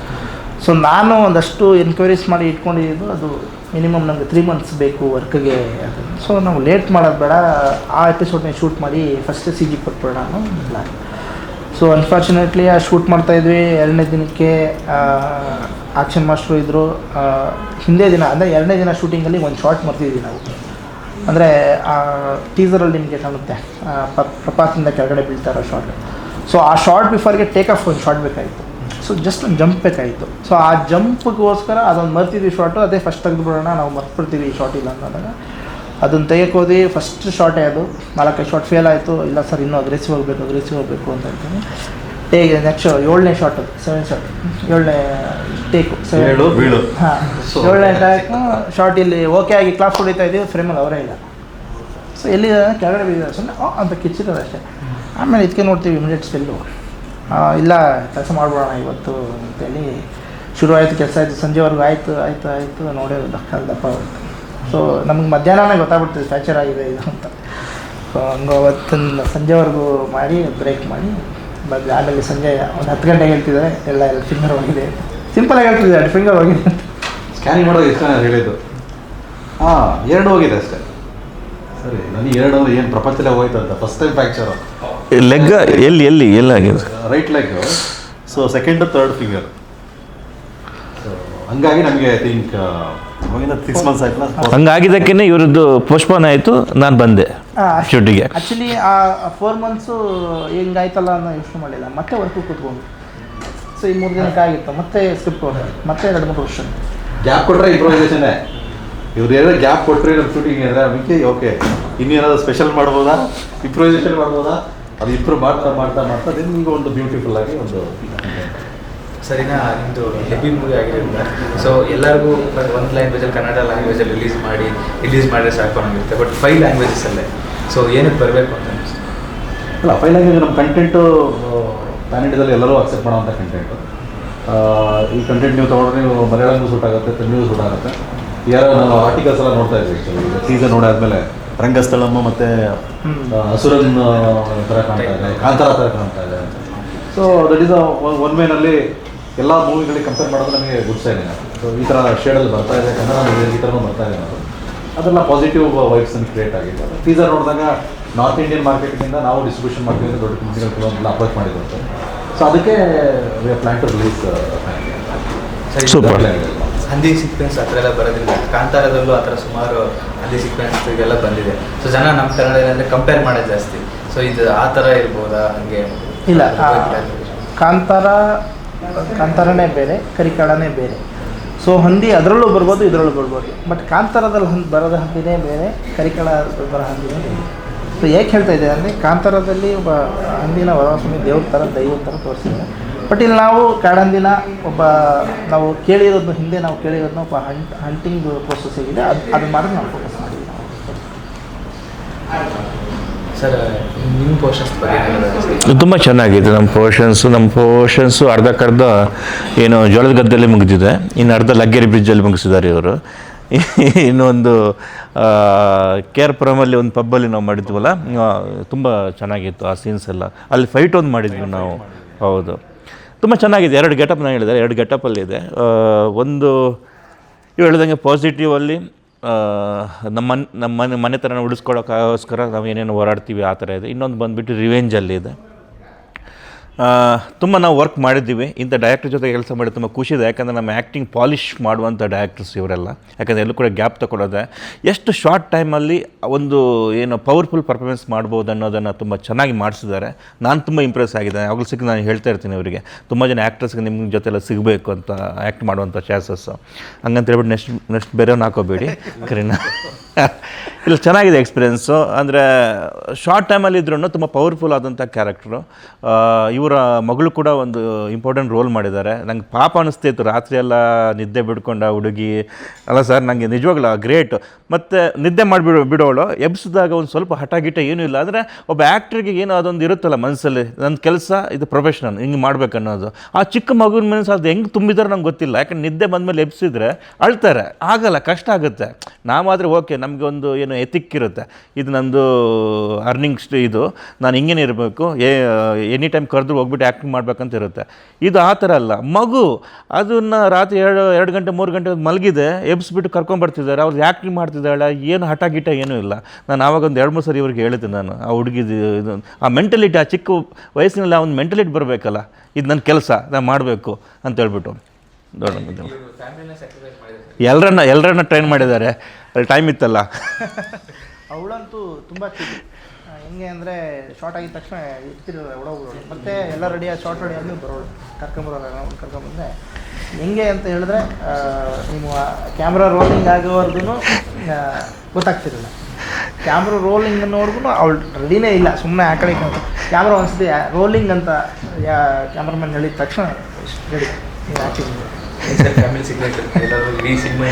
Speaker 3: ಸೊ ನಾನು ಒಂದಷ್ಟು ಎನ್ಕ್ವೈರೀಸ್ ಮಾಡಿ ಇಟ್ಕೊಂಡಿದ್ದು ಅದು ಮಿನಿಮಮ್ ನಮಗೆ 3 months ಬೇಕು ವರ್ಕ್ಗೆ. ಸೊ ನಾವು ಲೇಟ್ ಮಾಡೋದು ಬೇಡ, ಆ ಎಪಿಸೋಡ್ನೇ ಶೂಟ್ ಮಾಡಿ ಫಸ್ಟ್ CG ಕೊಟ್ಬಿಡೋಣ ಅನ್ನೋ ಪ್ಲ್ಯಾನ್. ಸೊ ಅನ್ಫಾರ್ಚುನೇಟ್ಲಿ ಆ ಶೂಟ್ ಮಾಡ್ತಾಯಿದ್ವಿ. 2ನೇ ದಿನಕ್ಕೆ ಆ್ಯಕ್ಷನ್ ಮಾಸ್ಟ್ರು ಇದ್ದರು. ಹಿಂದೆ ದಿನ ಅಂದರೆ 2ನೇ ದಿನ ಶೂಟಿಂಗಲ್ಲಿ ಒಂದು ಶಾರ್ಟ್ ಮಾಡ್ತಿದ್ವಿ ನಾವು. ಅಂದರೆ ಟೀಸರಲ್ಲಿ ನಿಮಗೆ ಕಾಣುತ್ತೆ ಪ್ರಪಾತದಿಂದ ಕೆಳಗಡೆ ಬೀಳ್ತಾರೋ ಶಾರ್ಟ್. ಸೊ ಆ ಶಾರ್ಟ್ ಬಿಫೋರ್ಗೆ ಟೇಕ್ ಆಫ್ ಒಂದು ಶಾರ್ಟ್ ಬೇಕಾಗಿತ್ತು. ಸೊ ಸೊ ಜಸ್ಟ್ ಒಂದು ಜಂಪ್ ಬೇಕಾಗಿತ್ತು. ಸೊ ಆ ಜಂಪ್ಗೋಸ್ಕರ ಅದೊಂದು ಮರ್ತಿದ್ವಿ ಶಾರ್ಟು, ಅದೇ ಫಸ್ಟ್ ತೆಗೆದುಬಿಡೋಣ, ನಾವು ಮರ್ತ್ಬಿಡ್ತೀವಿ ಈ ಶಾರ್ಟ್ ಇಲ್ಲ ಅಂದಾಗ ಅದನ್ನು ತೆಗೆಯೋಕೆ ಹೋದ್ವಿ. ಫಸ್ಟ್ ಶಾರ್ಟೇ ಅದು, 4 ಶಾರ್ಟ್ ಫೇಲ್ ಆಯಿತು. ಇಲ್ಲ ಸರ್ ಇನ್ನೂ ಅಗ್ರೆಸಿವ್ ಆಗಬೇಕು ಅಂತ ಹೇಳ್ತೀನಿ. ಹೇಗೆ ನೆಕ್ಸ್ಟ್ 7ನೇ ಶಾರ್ಟ್, 7 ಶಾರ್ಟ್, 7ನೇ ಟೇಕು,
Speaker 4: 7 ಬೀಳು.
Speaker 3: ಹಾಂ 7ನೇ ಟೇಕು ಶಾರ್ಟ್ ಇಲ್ಲಿ ಓಕೆ ಆಗಿ ಕ್ಲಾಸ್ ಹೊಡಿತಾ ಇದ್ದೀವಿ, ಫ್ರೇಮಲ್ಲಿ ಅವರೇ ಇಲ್ಲ. ಸೊ ಎಲ್ಲಿ ಕೆಳಗಡೆ ಬಿದ್ದಿದ್ದಾರೆ ಸುಮ್ಮನೆ ಅಂತ ಕಿಚ್ಚಿರೋದು ಅಷ್ಟೇ. ಆಮೇಲೆ ಇದಕ್ಕೆ ನೋಡ್ತೀವಿ ಇಮಿಡಿಯೇಟ್ ಸ್ಪೆಲ್ಲು, ಇಲ್ಲ ಕೆಲಸ ಮಾಡ್ಬಿಡೋಣ ಇವತ್ತು ಅಂತೇಳಿ ಶುರು ಆಯಿತು. ಕೆಲಸ ಆಯಿತು, ಸಂಜೆವರೆಗೂ ಆಯಿತು ನೋಡೋದು ದಪ್ಪ ಆಗುತ್ತೆ. ಸೊ ನಮಗೆ ಮಧ್ಯಾಹ್ನನೇ ಗೊತ್ತಾಗ್ಬಿಡ್ತದೆ ಫ್ರ್ಯಾಕ್ಚರ್ ಆಗಿದೆ ಇದು ಅಂತ. ಸೊ ಹಂಗೆ ಅವತ್ತಿನ ಸಂಜೆವರೆಗೂ ಮಾಡಿ ಬ್ರೇಕ್ ಮಾಡಿ ಬಂದು ಆಮೇಲೆ ಸಂಜೆ ಒಂದು 10 ಗಂಟೆಗೆ ಹೇಳ್ತಿದ್ದಾರೆ ಎಲ್ಲ ಫಿಂಗರ್ ಹೋಗಿದೆ. ಸಿಂಪಲಾಗಿ ಹೇಳ್ತಿದ್ದೆ 2 ಫಿಂಗರ್ ಹೋಗಿದೆ ಅಂತ.
Speaker 4: ಸ್ಕ್ಯಾನಿಂಗ್ ಮಾಡೋದು ಎಷ್ಟು ಹೇಳಿದ್ದು? 2 ಹೋಗಿದೆ ಅಷ್ಟೇ. ಸರಿ, ನನಗೆ 2 ಏನು ಪ್ರಪಂಚದಲ್ಲೇ ಹೋಯ್ತು ಅಂತ ಫಸ್ಟ್ ಟೈಮ್ ಫ್ರ್ಯಾಕ್ಚರು.
Speaker 2: ಲೆಗ್ ಎಲ್ಲಾಗಿದೆ?
Speaker 4: Right leg. So 2nd 3rd finger. So ಹಂಗಾಗಿ ನಮಗೆ ಐ ಥಿಂಕ್ 6 ಮಂತ್ಸ್ ಆಯ್ತು.
Speaker 2: ಹಂಗಾಗಿದ್ದಕ್ಕೇ ಇವ್ರದ್ದು ಪೋಸ್ಟ್ಪೋನ್ ಆಯಿತು, ನಾನು ಬಂದೆ ಶೂಟಿಗೆ.
Speaker 3: ಆ್ಯಕ್ಚುಲಿ ಆ 4 ಮಂತ್ಸು ಹೆಂಗಾಯ್ತಲ್ಲ ಅನ್ನೋ ಯೋಚನೆ ಮಾಡಿಲ್ಲ, ಮತ್ತೆ ವರ್ಕು ಕೂತ್ಕೊಂಡು. ಸೊ ಈ 3 ದಿನಕ್ಕೆ ಆಗಿತ್ತು, ಮತ್ತೆ ಸ್ಕ್ರಿಪ್ಟ್ ಹೊರಗೆ, ಮತ್ತೆ 2-3 ವರ್ಷ
Speaker 4: ಗ್ಯಾಪ್ ಕೊಟ್ಟರೆ ಇಂಪ್ರೂವೈಸೇಷನ್ನೇ. ಇವ್ರು ಏನಾದ್ರು ಗ್ಯಾಪ್ ಕೊಟ್ಟರೆ ನಮ್ಮ ಶೂಟಿಂಗ್ ಅಂದರೆ ಅದಕ್ಕೆ ಓಕೆ ಇನ್ನೇನಾದ್ರು ಸ್ಪೆಷಲ್ ಮಾಡ್ಬೋದಾ, ಇಂಪ್ರೂವೈಸೇಷನ್ ಮಾಡ್ಬೋದಾ, ಅದು ಇಂಪ್ರೂವ್ ಮಾಡ್ತಾ ದೆನ್ ಈಗ ಒಂದು ಬ್ಯೂಟಿಫುಲ್ ಆಗಿ ಒಂದು
Speaker 1: ಸರಿನಾ. ನಿಮ್ಮದು ಹೆವಿ ಮೂವಿ ಆಗಿರೋದ್ರಿಂದ ಸೊ ಎಲ್ಲರಿಗೂ ಒಂದು ಲ್ಯಾಂಗ್ವೇಜಲ್ಲಿ ಕನ್ನಡ ಲ್ಯಾಂಗ್ವೇಜಲ್ಲಿ ರಿಲೀಸ್ ಮಾಡಿದ್ರೆ ಸಾಕು ಅನ್ನೋದಿರುತ್ತೆ. ಬಟ್ 5 ಲ್ಯಾಂಗ್ವೇಜಸಲ್ಲೇ ಸೊ ಏನಕ್ಕೆ ಬರಬೇಕು ಅಂತ ಅನಿಸ್ತು?
Speaker 4: ಅಲ್ಲ, 5 ಲ್ಯಾಂಗ್ವೇಜ್ ನಮ್ಮ ಕಂಟೆಂಟು ಪ್ಯಾನ್ ಇಂಡಿಯಾದಲ್ಲಿ ಎಲ್ಲರೂ ಅಕ್ಸೆಪ್ಟ್ ಮಾಡೋವಂಥ ಕಂಟೆಂಟು. ಈ ಕಂಟೆಂಟ್ ನೀವು ತೊಗೊಂಡ್ರೆ ನೀವು ಮಲಯಾಳಂಗೂ ಸೂಟ್ ಆಗುತ್ತೆ, ತೆಲುಗು ಸೂಟ್ ಆಗುತ್ತೆ. ಯಾರೋ ನಾವು ಆರ್ಟಿಕಲ್ಸ್ ಎಲ್ಲ ನೋಡ್ತಾ ಇದ್ವಿ ಆ್ಯಕ್ಚುಲಿ. ಸೀಸನ್ ನೋಡಾದ್ಮೇಲೆ ರಂಗಸ್ಥಳಮ್ಮ ಮತ್ತು ಅಸುರನ್ ಥರ ಕಾಣ್ತಾ ಇದೆ, ಕಾಂತಾರ ಥರ ಕಾಣ್ತಾ ಇದೆ ಅಂತ. ಸೊ ದಟ್ ಈಸ್ ಒನ್ ವೇನಲ್ಲಿ ಎಲ್ಲ ಮೂವಿಗಳಿಗೆ ಕಂಪೇರ್ ಮಾಡೋದು ನಮಗೆ ಗುಡ್ಸೇನೆ. ಸೊ ಈ ಥರ ಶೇಡಲ್ಲಿ ಬರ್ತಾ ಇದೆ, ಕನ್ನಡ ಮೂವಿಯಲ್ಲಿ ಈ ಥರನೂ ಬರ್ತಾ ಇದೆ ಅನ್ನೋದು ಅದೆಲ್ಲ ಪಾಸಿಟಿವ್ ವೈಬ್ಸನ್ನು ಕ್ರಿಯೇಟ್ ಆಗಿದೆ. ಟೀಸರ್ ನೋಡಿದಾಗ ನಾರ್ತ್ ಇಂಡಿಯನ್ ಮಾರ್ಕೆಟಿಂದ ನಾವು ಡಿಸ್ಟ್ರಿಬ್ಯೂಷನ್ ಮಾಡ್ತೀವಿ ಅಂತ ದೊಡ್ಡ ಕಂಪ್ನಿಗಳು ಅಪ್ರೋಚ್ ಮಾಡಿದ್ರು. ಸೊ ಅದಕ್ಕೆ we are plan to release.
Speaker 2: Super.
Speaker 1: ಹಂದಿ ಸೀಕ್ವೆನ್ಸ್ ಆ ಥರ ಎಲ್ಲ ಬರೋದ್ರಿಂದ ಕಾಂತಾರದಲ್ಲೂ ಆ ಥರ ಸುಮಾರು ಹಂದಿ ಸೀಕ್ವೆನ್ಸ್ ಇದೆಲ್ಲ ಬಂದಿದೆ. ಸೊ ಜನ ನಮ್ಮ ಕನ್ನಡ ಅಂದರೆ ಕಂಪೇರ್ ಮಾಡೋದು ಜಾಸ್ತಿ. ಸೊ ಇದು ಆ ಥರ ಇರ್ಬೋದಾ? ಹಂಗೆ
Speaker 3: ಇಲ್ಲ, ಕಾಂತಾರನೇ ಬೇರೆ, ಕರಿಕಾಳನೇ ಬೇರೆ. ಸೊ ಹಂದಿ ಅದರಲ್ಲೂ ಬರ್ಬೋದು, ಇದರಲ್ಲೂ ಬರ್ಬೋದು. ಬಟ್ ಕಾಂತಾರದಲ್ಲಿ ಬರೋದ ಹಂದಿನೇ ಬೇರೆ, ಕರಿಕಾಳ ಬರೋ ಹಂದಿನೇ ಬೇರೆ. ಸೊ ಏಕೆ ಹೇಳ್ತಾ ಇದೆ ಅಂದರೆ ಕಾಂತಾರದಲ್ಲಿ ಒಬ್ಬ ಹಂದಿನ ವರಮಹಾಲಕ್ಷ್ಮಿ ದೇವ್ರ ಥರ ದೈವದ ಥರ ತೋರಿಸಿದ್ದಾರೆ. ಬಟ್ ಇಲ್ಲಿ ನಾವು ಕಾಡಂದಿನ ನಾವು ಕೇಳಿರೋದು ಹಿಂದೆ ನಾವು ಕೇಳಿರೋದನ್ನ ಒಬ್ಬ ಹಂಟಿಂಗ್ ಪ್ರೋಸೆಸ್ ಹೇಗಿದೆ ಅದು ಮಾಡಿ ನಾವು ಫೋಕಸ್ ಮಾಡಿದ್ವಿ.
Speaker 1: ಸರ್ ನಿಮ್ಮ ಪೋರ್ಷನ್ಸ್ ಬಗ್ಗೆ
Speaker 2: ತುಂಬ ಚೆನ್ನಾಗಿದೆ. ನಮ್ಮ ಪೋರ್ಷನ್ಸು ಅರ್ಧಕ್ಕರ್ಧ ಏನು ಜೋಳದ ಗದ್ದೆಯಲ್ಲಿ ಮುಗಿದಿದೆ, ಇನ್ನು ಅರ್ಧ ಲಗ್ಗೆರೆ ಬ್ರಿಡ್ಜಲ್ಲಿ ಮುಗಿಸಿದ್ದಾರೆ ಇವರು. ಇನ್ನೊಂದು KR-ಪುರಮಲ್ಲಿ ಒಂದು ಪಬ್ಬಲ್ಲಿ ನಾವು ಮಾಡಿದ್ವಲ್ಲ, ತುಂಬ ಚೆನ್ನಾಗಿತ್ತು ಆ ಸೀನ್ಸ್ ಎಲ್ಲ. ಅಲ್ಲಿ ಫೈಟ್ ಒಂದು ಮಾಡಿದ್ವಿ ನಾವು. ಹೌದು, ತುಂಬ ಚೆನ್ನಾಗಿದೆ. 2 ಗೆಟಪ್ ನಾನು ಹೇಳಿದ್ದಾರೆ, 2 ಗೆಟಪಲ್ಲಿದೆ. ಒಂದು ಇವು ಹೇಳಿದಂಗೆ ಪಾಸಿಟಿವಲ್ಲಿ ನಮ್ಮ ಮನೆತನ ಉಳಿಸ್ಕೊಳ್ಳೋಕ್ಕೋಸ್ಕರ ನಾವು ಏನೇನು ಹೋರಾಡ್ತೀವಿ ಆ ಥರ ಇದೆ. ಇನ್ನೊಂದು ಬಂದುಬಿಟ್ಟು ರಿವೆಂಜಲ್ಲಿದೆ. ತುಂಬ ನಾವು ವರ್ಕ್ ಮಾಡಿದ್ದೀವಿ. ಇಂಥ ಡೈರೆಕ್ಟರ್ ಜೊತೆ ಕೆಲಸ ಮಾಡಿ ತುಂಬ ಖುಷಿ ಇದೆ. ಯಾಕಂದರೆ ನಮ್ಮ ಆ್ಯಕ್ಟಿಂಗ್ ಪಾಲಿಷ್ ಮಾಡುವಂಥ ಡೈರೆಕ್ಟರ್ಸ್ ಇವರೆಲ್ಲ. ಯಾಕಂದರೆ ಎಲ್ಲೂ ಕೂಡ ಗ್ಯಾಪ್ ತಗೊಳ್ಳೋದೆ, ಎಷ್ಟು ಶಾರ್ಟ್ ಟೈಮಲ್ಲಿ ಒಂದು ಏನು ಪವರ್ಫುಲ್ ಪರ್ಫಾರ್ಮೆನ್ಸ್ ಮಾಡ್ಬೋದು ಅನ್ನೋದನ್ನು ತುಂಬ ಚೆನ್ನಾಗಿ ಮಾಡಿಸಿದ್ದಾರೆ. ನಾನು ತುಂಬ ಇಂಪ್ರೆಸ್ ಆಗಿದ್ದೆ. ಯಾವಾಗಲೂ ಸಿಕ್ಕಿ ನಾನು ಹೇಳ್ತಾ ಇರ್ತೀನಿ ಅವರಿಗೆ, ತುಂಬ ಜನ ಆ್ಯಕ್ಟರ್ಸ್ಗೆ ನಿಮ್ಮ ಜೊತೆ ಎಲ್ಲ ಸಿಗಬೇಕು ಅಂತ, ಆ್ಯಕ್ಟ್ ಮಾಡುವಂಥ ಚಾನ್ಸಸ್ಸು. ಹಂಗಂತ ಹೇಳ್ಬಿಟ್ಟು ನೆಕ್ಸ್ಟ್ ಬೇರೆಯವ್ರನ್ನ ಹಾಕೋಬೇಡಿ ಕರೀನಾ. ಇಲ್ಲ, ಚೆನ್ನಾಗಿದೆ ಎಕ್ಸ್ಪೀರಿಯೆನ್ಸು. ಅಂದರೆ ಶಾರ್ಟ್ ಟೈಮಲ್ಲಿ ಇದ್ರೂ ತುಂಬ ಪವರ್ಫುಲ್ ಆದಂಥ ಕ್ಯಾರೆಕ್ಟ್ರು. ಇವರ ಮಗಳು ಕೂಡ ಒಂದು ಇಂಪಾರ್ಟೆಂಟ್ ರೋಲ್ ಮಾಡಿದ್ದಾರೆ. ನಂಗೆ ಪಾಪ ಅನ್ನಿಸ್ತಿತ್ತು ರಾತ್ರಿ ಎಲ್ಲ ನಿದ್ದೆ ಬಿಡ್ಕೊಂಡ ಹುಡುಗಿ ಅಲ್ಲ ಸರ್, ನನಗೆ ನಿಜವಾಗ್ಲೂ ಗ್ರೇಟ್. ಮತ್ತು ನಿದ್ದೆ ಬಿಡೋಳು ಎಬ್ಸಿದಾಗ ಒಂದು ಸ್ವಲ್ಪ ಹಠ ಗಿಟ ಏನೂ ಇಲ್ಲ. ಆದರೆ ಒಬ್ಬ ಆ್ಯಕ್ಟ್ರಿಗೆ ಏನೋ ಅದೊಂದು ಇರುತ್ತಲ್ಲ ಮನಸ್ಸಲ್ಲಿ, ನನ್ನ ಕೆಲಸ ಇದು ಪ್ರೊಫೆಷನಲ್, ಹಿಂಗೆ ಮಾಡ್ಬೇಕು ಅನ್ನೋದು. ಆ ಚಿಕ್ಕ ಮಗುವಿನ ಮನಸ್ಸು ಅದು ಹೆಂಗೆ ತುಂಬಿದಾರೆ ನಂಗೆ ಗೊತ್ತಿಲ್ಲ. ಯಾಕಂದ್ರೆ ನಿದ್ದೆ ಬಂದಮೇಲೆ ಎಬ್ಸಿದ್ರೆ ಅಳ್ತಾರೆ, ಆಗಲ್ಲ, ಕಷ್ಟ ಆಗುತ್ತೆ. ನಾವಾದರೆ ಓಕೆ, ನಮಗೆ ಒಂದು ಏನು ಎಥಿಕ್ ಇರುತ್ತೆ, ಇದು ನಂದು ಅರ್ನಿಂಗ್ಸ್, ಇದು ನಾನು ಹಿಂಗೇನೆ ಇರಬೇಕು, ಎನಿ ಟೈಮ್ ಕರೆದು ಹೋಗ್ಬಿಟ್ಟು ಆ್ಯಕ್ಟಿಂಗ್ ಮಾಡ್ಬೇಕಂತ ಇರುತ್ತೆ. ಇದು ಆ ಥರ ಅಲ್ಲ. ಮಗು ಅದನ್ನು ರಾತ್ರಿ 2 ಗಂಟೆ 3 ಗಂಟೆ ಮಲಗಿದೆ, ಎಬ್ಸ್ಬಿಟ್ಟು ಕರ್ಕೊಂಬರ್ತಿದ್ದಾರೆ, ಅವ್ರು ಆ್ಯಕ್ಟಿಂಗ್ ಮಾಡ್ತಿದ್ದಾಳೆ, ಏನು ಹಠ ಗಿಟ ಏನೂ ಇಲ್ಲ. ನಾನು ಆವಾಗ ಒಂದು 2-3 ಸರಿ ಇವ್ರಿಗೆ ಹೇಳಿದ್ದೆ ನಾನು, ಆ ಹುಡುಗಿದು ಇದು ಆ ಮೆಂಟಲಿಟಿ, ಆ ಚಿಕ್ಕ ವಯಸ್ಸಿನಲ್ಲಿ ಆ ಒಂದು ಮೆಂಟಲಿಟಿ ಬರಬೇಕಲ್ಲ, ಇದು ನನ್ನ ಕೆಲಸ, ನಾನು ಮಾಡಬೇಕು ಅಂತ ಹೇಳ್ಬಿಟ್ಟು ದೊಡ್ಡ ಎಲ್ಲರನ್ನ ಟ್ರೈನ್ ಮಾಡಿದ್ದಾರೆ. ಅಲ್ಲಿ ಟೈಮ್ ಇತ್ತಲ್ಲ.
Speaker 3: ಅವಳಂತೂ ತುಂಬ ಚೀಟಿ. ಹೆಂಗೆ ಅಂದರೆ ಶಾರ್ಟ್ ಆಗಿದ ತಕ್ಷಣ ಇರ್ತಿರೋದು ಒಳಗೋಳು, ಮತ್ತು ಎಲ್ಲ ರೆಡಿಯಾಗಿ ಶಾರ್ಟ್ ರೆಡಿ ಆದಮೇಲೆ ಬರೋಳು, ಕರ್ಕೊಂಬಂದರೆ ಹೆಂಗೆ ಅಂತ ಹೇಳಿದ್ರೆ ನೀವು ಕ್ಯಾಮ್ರಾ ರೋಲಿಂಗ್ ಆಗೋವರೆಗೂ ಗೊತ್ತಾಗ್ತಿರಲಿಲ್ಲ. ಕ್ಯಾಮ್ರಾ ರೋಲಿಂಗ್ ಅನ್ನೋವರೆಗೂ ಅವಳು ರೆಡಿನೇ ಇಲ್ಲ, ಸುಮ್ಮನೆ ಆ ಕಡೆ ಕ್ಯಾಮ್ರಾ ಒಂದ್ಸತಿ ರೋಲಿಂಗ್ ಅಂತ ಕ್ಯಾಮ್ರಾಮನ್ ಹೇಳಿದ ತಕ್ಷಣ ರೆಡಿ ಆ್ಯಕ್ಟಿಂಗ್.
Speaker 1: ಫ್ಯಾಮಿಲಿ ಸೀಕ್ರೆಟ್ ಎಲ್ಲರೂ ಇಡೀ ಸಿನಿಮಾ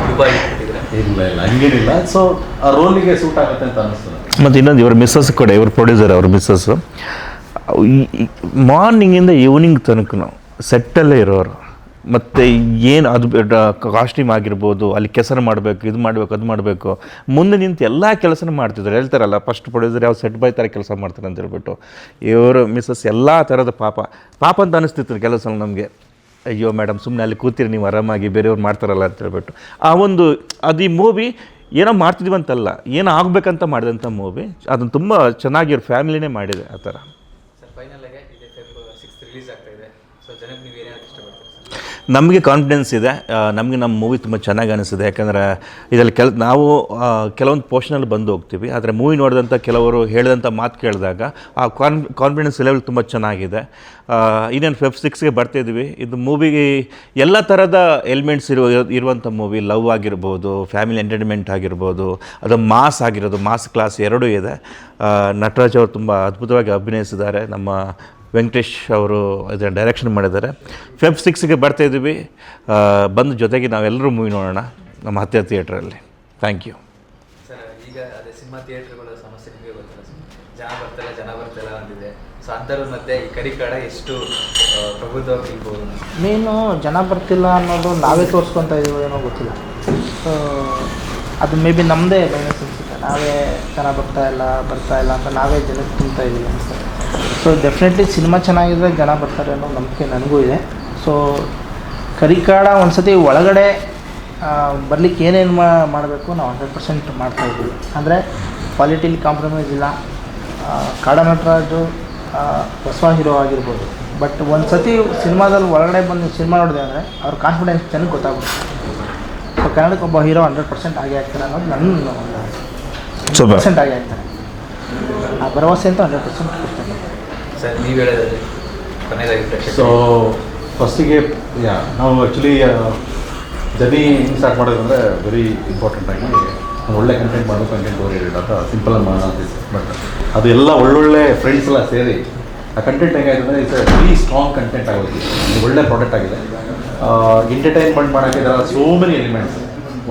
Speaker 1: ದುಬಾಯಿ
Speaker 4: ಇಲ್ಲ ಹಂಗೇನಿಲ್ಲ. ಸೊ ಆ ರೋಲಿಗೆ ಸೂಟ್ ಆಗುತ್ತೆ ಅಂತ ಅನ್ನಿಸ್ತದೆ.
Speaker 2: ಮತ್ತು ಇನ್ನೊಂದು ಇವ್ರ ಮಿಸ್ಸಸ್ ಕೂಡ, ಇವ್ರ ಪ್ರೊಡ್ಯೂಸರ್ ಅವ್ರ ಮಿಸ್ಸಸ್ಸು ಮಾರ್ನಿಂಗಿಂದ ಈವ್ನಿಂಗ್ ತನಕ ಸೆಟ್ಟಲ್ಲೇ ಇರೋರು. ಮತ್ತು ಏನು ಅದು ಕಾಸ್ಟ್ಯೂಮ್ ಆಗಿರ್ಬೋದು, ಅಲ್ಲಿ ಕೆಸರು ಮಾಡಬೇಕು, ಇದು ಮಾಡಬೇಕು, ಅದು ಮಾಡಬೇಕು, ಮುಂದೆ ನಿಂತು ಎಲ್ಲ ಕೆಲಸನೂ ಮಾಡ್ತಿದ್ರು. ಹೇಳ್ತಾರಲ್ಲ ಫಸ್ಟ್ ಪ್ರೊಡ್ಯೂಸರ್ ಯಾವ ಸೆಟ್ ಬೈ ಥರ ಕೆಲಸ ಮಾಡ್ತಾರೆ ಅಂತ ಹೇಳ್ಬಿಟ್ಟು, ಇವರು ಮಿಸ್ಸಸ್ ಎಲ್ಲ ಥರದ ಪಾಪ ಅಂತ ಅನ್ನಿಸ್ತಿತ್ತು ಕೆಲಸ ನಮಗೆ. ಅಯ್ಯೋ ಮೇಡಮ್ ಸುಮ್ಮನೆ ಅಲ್ಲಿ ಕೂತಿರಿ ನೀವು ಆರಾಮಾಗಿ, ಬೇರೆಯವ್ರು ಮಾಡ್ತಾರಲ್ಲ ಅಂತ ಹೇಳ್ಬಿಟ್ಟು. ಆ ಒಂದು ಅದು ಈ ಮೂವಿ ಏನೋ ಮಾಡ್ತಿದ್ವಿ ಅಂತಲ್ಲ, ಏನೋ ಆಗಬೇಕಂತ ಮಾಡಿದಂಥ ಮೂವಿ. ಅದನ್ನು ತುಂಬ ಚೆನ್ನಾಗಿ ಇವ್ರ ಫ್ಯಾಮಿಲಿನೇ ಮಾಡಿದೆ ಆ ಥರ.
Speaker 1: ಸರ್ ಫೈನಲ್ ಆಗಿ ಇದೆ ಫೆಬ್ರವರಿ 6 ರಿಲೀಸ್ ಆಗ್ತಾ ಇದೆ. ಸೊ ಜನಕ್ಕೆ ನೀವು ಏನೇನು ಇಷ್ಟಪಡ್ತೀರಿ ಸರ್?
Speaker 2: ನಮಗೆ ಕಾನ್ಫಿಡೆನ್ಸ್ ಇದೆ, ನಮಗೆ ನಮ್ಮ ಮೂವಿ ತುಂಬ ಚೆನ್ನಾಗಿ ಅನಿಸಿದೆ. ಯಾಕಂದರೆ ಇದರಲ್ಲಿ ನಾವು ಕೆಲವೊಂದು ಪೋರ್ಷನಲ್ಲಿ ಬಂದು ಹೋಗ್ತೀವಿ, ಆದರೆ ಮೂವಿ ನೋಡಿದಂಥ ಕೆಲವರು ಹೇಳಿದಂಥ ಮಾತು ಕೇಳಿದಾಗ ಆ ಕಾನ್ಫಿಡೆನ್ಸ್ ಲೆವೆಲ್ ತುಂಬ ಚೆನ್ನಾಗಿದೆ. ಇನ್ನೇನು Feb 6ಗೆ ಬರ್ತಾಯಿದ್ವಿ. ಇದು ಮೂವಿಗೆ ಎಲ್ಲ ಥರದ ಎಲಿಮೆಂಟ್ಸ್ ಇರುವಂಥ ಮೂವಿ. ಲವ್ ಆಗಿರ್ಬೋದು, ಫ್ಯಾಮಿಲಿ ಎಂಟರ್ಟೈನ್ಮೆಂಟ್ ಆಗಿರ್ಬೋದು, ಅದು ಮಾಸ್ ಆಗಿರೋದು, ಮಾಸ್ ಕ್ಲಾಸ್ ಎರಡೂ ಇದೆ. ನಟರಾಜ್ ಅವರು ತುಂಬ ಅದ್ಭುತವಾಗಿ ಅಭಿನಯಿಸಿದ್ದಾರೆ. ನಮ್ಮ ವೆಂಕಟೇಶ್ ಅವರು ಇದನ್ನು ಡೈರೆಕ್ಷನ್ ಮಾಡಿದ್ದಾರೆ. Feb 6ಗೆ ಬರ್ತಾಯಿದ್ದೀವಿ. ಬಂದು ಜೊತೆಗೆ ನಾವೆಲ್ಲರೂ ಮೂವಿ ನೋಡೋಣ ನಮ್ಮ ಹತ್ತಿರ ಥಿಯೇಟ್ರಲ್ಲಿ. Thank you
Speaker 1: sir. ಈಗ ಅದೇ ಸಿನಿಮಾ ಥಿಯೇಟ್ರ್ಗಳ ಸಮಸ್ಯೆ ನಿಮಗೆ ಗೊತ್ತಿಲ್ಲ ಸರ್, ಜನ ಬರ್ತಿಲ್ಲ ಅಂತಿದೆ. ಸೊ ಅಂಥವ್ರ ಮಧ್ಯೆ ಈ ಕರಿಕಾಡ ಎಷ್ಟು ಪ್ರಬುದ್ಧವಾಗಿ ಇರ್ಬೋದು?
Speaker 3: ಮೇನು ಜನ ಬರ್ತಿಲ್ಲ ಅನ್ನೋದು ನಾವೇ ತೋರಿಸ್ಕೊತಾ ಇದೀವಿ ಏನೋ ಗೊತ್ತಿಲ್ಲ. ಸೊ ಅದು ಮೇ ಬಿ ನಮ್ಮದೇ ಮೈನಸ್ ಅನಿಸುತ್ತೆ. ನಾವೇ ಜನ ಬರ್ತಾ ಇಲ್ಲ ಅಂತ ನಾವೇ ಜನಕ್ಕೆ ತಿಂತಾ ಇದ್ದೀವಿ ಅನಿಸ್ತದೆ. ಸೊ ಡೆಫಿನೆಟ್ಲಿ ಸಿನಿಮಾ ಚೆನ್ನಾಗಿದ್ರೆ ಜನ ಬರ್ತಾರೆ ಅನ್ನೋ ನಂಬಿಕೆ ನನಗೂ ಇದೆ. ಸೊ ಕರಿಕಾಡ ಒಂದು ಸತಿ ಒಳಗಡೆ ಬರಲಿಕ್ಕೆ ಏನೇನು ಮಾಡಬೇಕು ನಾವು 100% ಮಾಡ್ತಾಯಿದ್ದೀವಿ. ಅಂದರೆ ಕ್ವಾಲಿಟಿಲಿ ಕಾಂಪ್ರಮೈಸ್ ಇಲ್ಲ. ಕಾಡ ನಟರಾಜು ಹೊಸ ಹೀರೋ ಆಗಿರ್ಬೋದು, ಬಟ್ ಒಂದು ಸತಿ ಸಿನಿಮಾದಲ್ಲಿ ಒಳಗಡೆ ಬಂದು ಸಿನಿಮಾ ನೋಡಿದೆ ಅಂದರೆ ಅವ್ರ ಕಾನ್ಫಿಡೆನ್ಸ್ ಚೆನ್ನಾಗಿ ಗೊತ್ತಾಗ್ಬಿಡುತ್ತೆ. ಸೊ ಕನ್ನಡಕ್ಕೆ ಒಬ್ಬ ಹೀರೋ 100% ಆಗೇ ಆಗ್ತಾರೆ ಅನ್ನೋದು ನನ್ನ ಒಂದು 100% ಆಗೇ ಆಗ್ತಾರೆ. ಆ ಭರವಸೆ ಅಂತ 100%
Speaker 1: ಸರ್ ನೀವು ಹೇಳೋದಾದ್ರೆ ಕೊನೆಯದಾಗಿ ಪ್ರೇಕ್ಷಕರು.
Speaker 4: ಸೊ ಫಸ್ಟಿಗೆ ನಾವು ಆ್ಯಕ್ಚುಲಿ ಜರ್ನಿ ಹೆಂಗೆ ಸ್ಟಾರ್ಟ್ ಮಾಡೋದಂದರೆ ವೆರಿ ಇಂಪಾರ್ಟೆಂಟಾಗಿ ಒಳ್ಳೆ ಕಂಟೆಂಟ್ ಮಾಡೋದು, ಕಂಟೆಂಟ್ ಓರಿಯೆಂಟೆಡ್ ಅಂತ ಸಿಂಪಲಾಗಿ ಮಾಡೋಣ ಅಂತಿತ್ತು. ಬಟ್ ಅದು ಎಲ್ಲ ಒಳ್ಳೊಳ್ಳೆ ಫ್ರೆಂಡ್ಸ್ ಎಲ್ಲ ಸೇರಿ ಆ ಕಂಟೆಂಟ್ ಹೆಂಗಾಯ್ತು ಅಂದರೆ ಇಟ್ಸ್ ವೆರಿ ಸ್ಟ್ರಾಂಗ್ ಕಂಟೆಂಟ್ ಆಗೋದು, ಒಳ್ಳೆ ಪ್ರಾಡಕ್ಟ್ ಆಗಿದೆ. ಎಂಟರ್ಟೈನ್ಮೆಂಟ್ ಮಾಡೋಕ್ಕೆ ಇದರ ಸೋ ಮೆನಿ ಎಲಿಮೆಂಟ್ಸ್,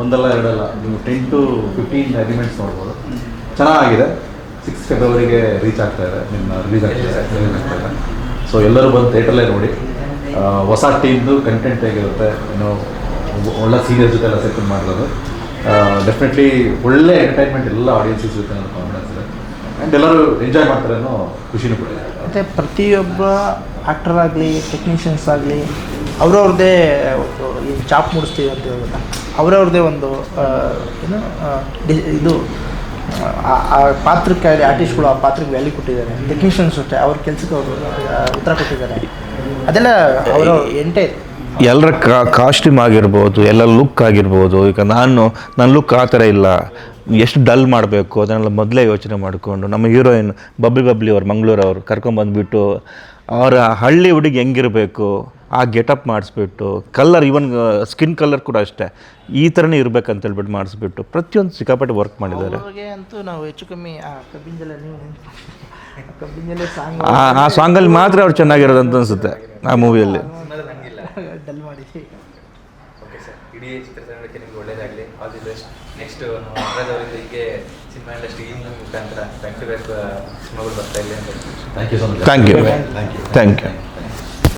Speaker 4: ಒಂದಲ್ಲ ಎರಡಲ್ಲ, ನೀವು 10 to 15 ಎಲಿಮೆಂಟ್ಸ್ ನೋಡ್ಬೋದು. ಚೆನ್ನಾಗಿದೆ. 6 ಫೆಬ್ರವರಿಗೆ ರೀಚ್ ಆಗ್ತಾ ಇದೆ, ರಿಲೀಸ್ ಆಗ್ತಾಯಿದೆ. ಸೊ ಎಲ್ಲರೂ ಬಂದು ಥಿಯೇಟರ್ಲೇ ನೋಡಿ. ಹೊಸ ಟೀಮ್ದು ಕಂಟೆಂಟ್ ಹೇಗಿರುತ್ತೆ, ಏನೋ ಒಳ್ಳೆ ಸೀರಿಯಸ್ ಜೊತೆ ಎಲ್ಲ ಸೇರ್ಕೊಂಡು ಮಾಡಿರೋದು. ಡೆಫಿನೆಟ್ಲಿ ಒಳ್ಳೆ ಎಂಟರ್ಟೈನ್ಮೆಂಟ್ ಎಲ್ಲ ಆಡಿಯನ್ಸಿಸ್ ಜೊತೆ ಅನ್ನೋ ಕಾನ್ಫಿಡೆನ್ಸ್ ಇದೆ. ಆ್ಯಂಡ್ ಎಲ್ಲರೂ ಎಂಜಾಯ್ ಮಾಡ್ತಾರೆ ಅನ್ನೋ ಖುಷಿನೂ ಕೂಡ ಇದೆ.
Speaker 3: ಮತ್ತು ಪ್ರತಿಯೊಬ್ಬ ಆ್ಯಕ್ಟರ್ ಆಗಲಿ ಟೆಕ್ನಿಷಿಯನ್ಸ್ ಆಗಲಿ ಅವ್ರವ್ರದ್ದೇ ಈ ಚಾಪ್ ಮೂಡಿಸ್ತೀವಿ ಅಂತ ಹೇಳ್ಬೋದು. ಅವರವ್ರದ್ದೇ ಒಂದು ಏನು ಇದು ಆ ಪಾತ್ರಕ್ಕೆ ಆರ್ಟಿಸ್ಟ್ಗಳು ಆ ಪಾತ್ರಕ್ಕೆ ವ್ಯಾಲ್ಯೂ ಕೊಟ್ಟಿದ್ದಾರೆ. ಟೆಕ್ನಿಷಿಯನ್ಸ್ ಅಷ್ಟೇ ಅವ್ರ ಕೆಲಸಕ್ಕೆ ಅವರು ಉತ್ತರ ಕೊಟ್ಟಿದ್ದಾರೆ. ಅದೆಲ್ಲ ಅವರ ಎಂಟೈರ್
Speaker 2: ಎಲ್ಲರ ಕಾಸ್ಟ್ಯೂಮ್ ಆಗಿರ್ಬೋದು, ಎಲ್ಲ ಲುಕ್ ಆಗಿರ್ಬೋದು. ಈಗ ನನ್ನ ಲುಕ್ ಆ ಥರ ಇಲ್ಲ, ಎಷ್ಟು ಡಲ್ ಮಾಡಬೇಕು ಅದನ್ನೆಲ್ಲ ಮೊದಲೇ ಯೋಚನೆ ಮಾಡಿಕೊಂಡು ನಮ್ಮ ಹೀರೋಯಿನ್ ಬಬ್ಲಿ ಅವ್ರು ಮಂಗಳೂರವ್ರು ಕರ್ಕೊಂಬಂದುಬಿಟ್ಟು ಅವರ ಹಳ್ಳಿ ಹುಡುಗಿ ಹೆಂಗಿರಬೇಕು ಆ ಗೆಟಪ್ ಮಾಡಿಸ್ಬಿಟ್ಟು, ಕಲರ್ ಈವನ್ ಸ್ಕಿನ್ ಕಲರ್ ಕೂಡ ಅಷ್ಟೇ ಈ ಥರನೇ ಇರಬೇಕಂತ ಹೇಳ್ಬಿಟ್ಟು ಮಾಡಿಸ್ಬಿಟ್ಟು ಪ್ರತಿಯೊಂದು ಸಿಕ್ಕಾಪಟ್ಟೆ ವರ್ಕ್ ಮಾಡಿದ್ದಾರೆ.
Speaker 3: ಅವ್ರಿಗೆ ಅಂತೂ ನಾವು ಹೆಚ್ಚು ಕಮ್ಮಿ ಕಬ್ಬಿಂಜಲೆ ನೀವು ಕಬ್ಬಿಂಜಲೆ ಸಾಂಗ್
Speaker 2: ಆ ಸಾಂಗಲ್ಲಿ ಮಾತ್ರ ಅವ್ರು ಚೆನ್ನಾಗಿರೋದು ಅಂತ ಅನಿಸುತ್ತೆ ಆ ಮೂವಿಯಲ್ಲಿ.
Speaker 3: ಡಲ್ ಮಾಡಿದ್ವಿ.
Speaker 1: ಓಕೆ ಸರ್, ಇಡೀ ಚಿತ್ರತಂಡಕ್ಕೆ ನಿಮ್ಗೆ ಒಳ್ಳೇದಾಗಲಿ. All the best. Next Nataraj ಹೀಗೆ ಸಿನಿಮಾ ಇಂಡಸ್ಟ್ರಿ ಈ ಮುಖಾಂತರ ಬ್ಯಾಕ್ ಟು ಬ್ಯಾಕ್ ಸಿನಿಮಾಗಳು ಬರ್ತಾ ಇಲ್ಲ ಅಂತ.
Speaker 4: Thank you so much.
Speaker 2: Thank you.
Speaker 4: Thank you.
Speaker 2: Thank you.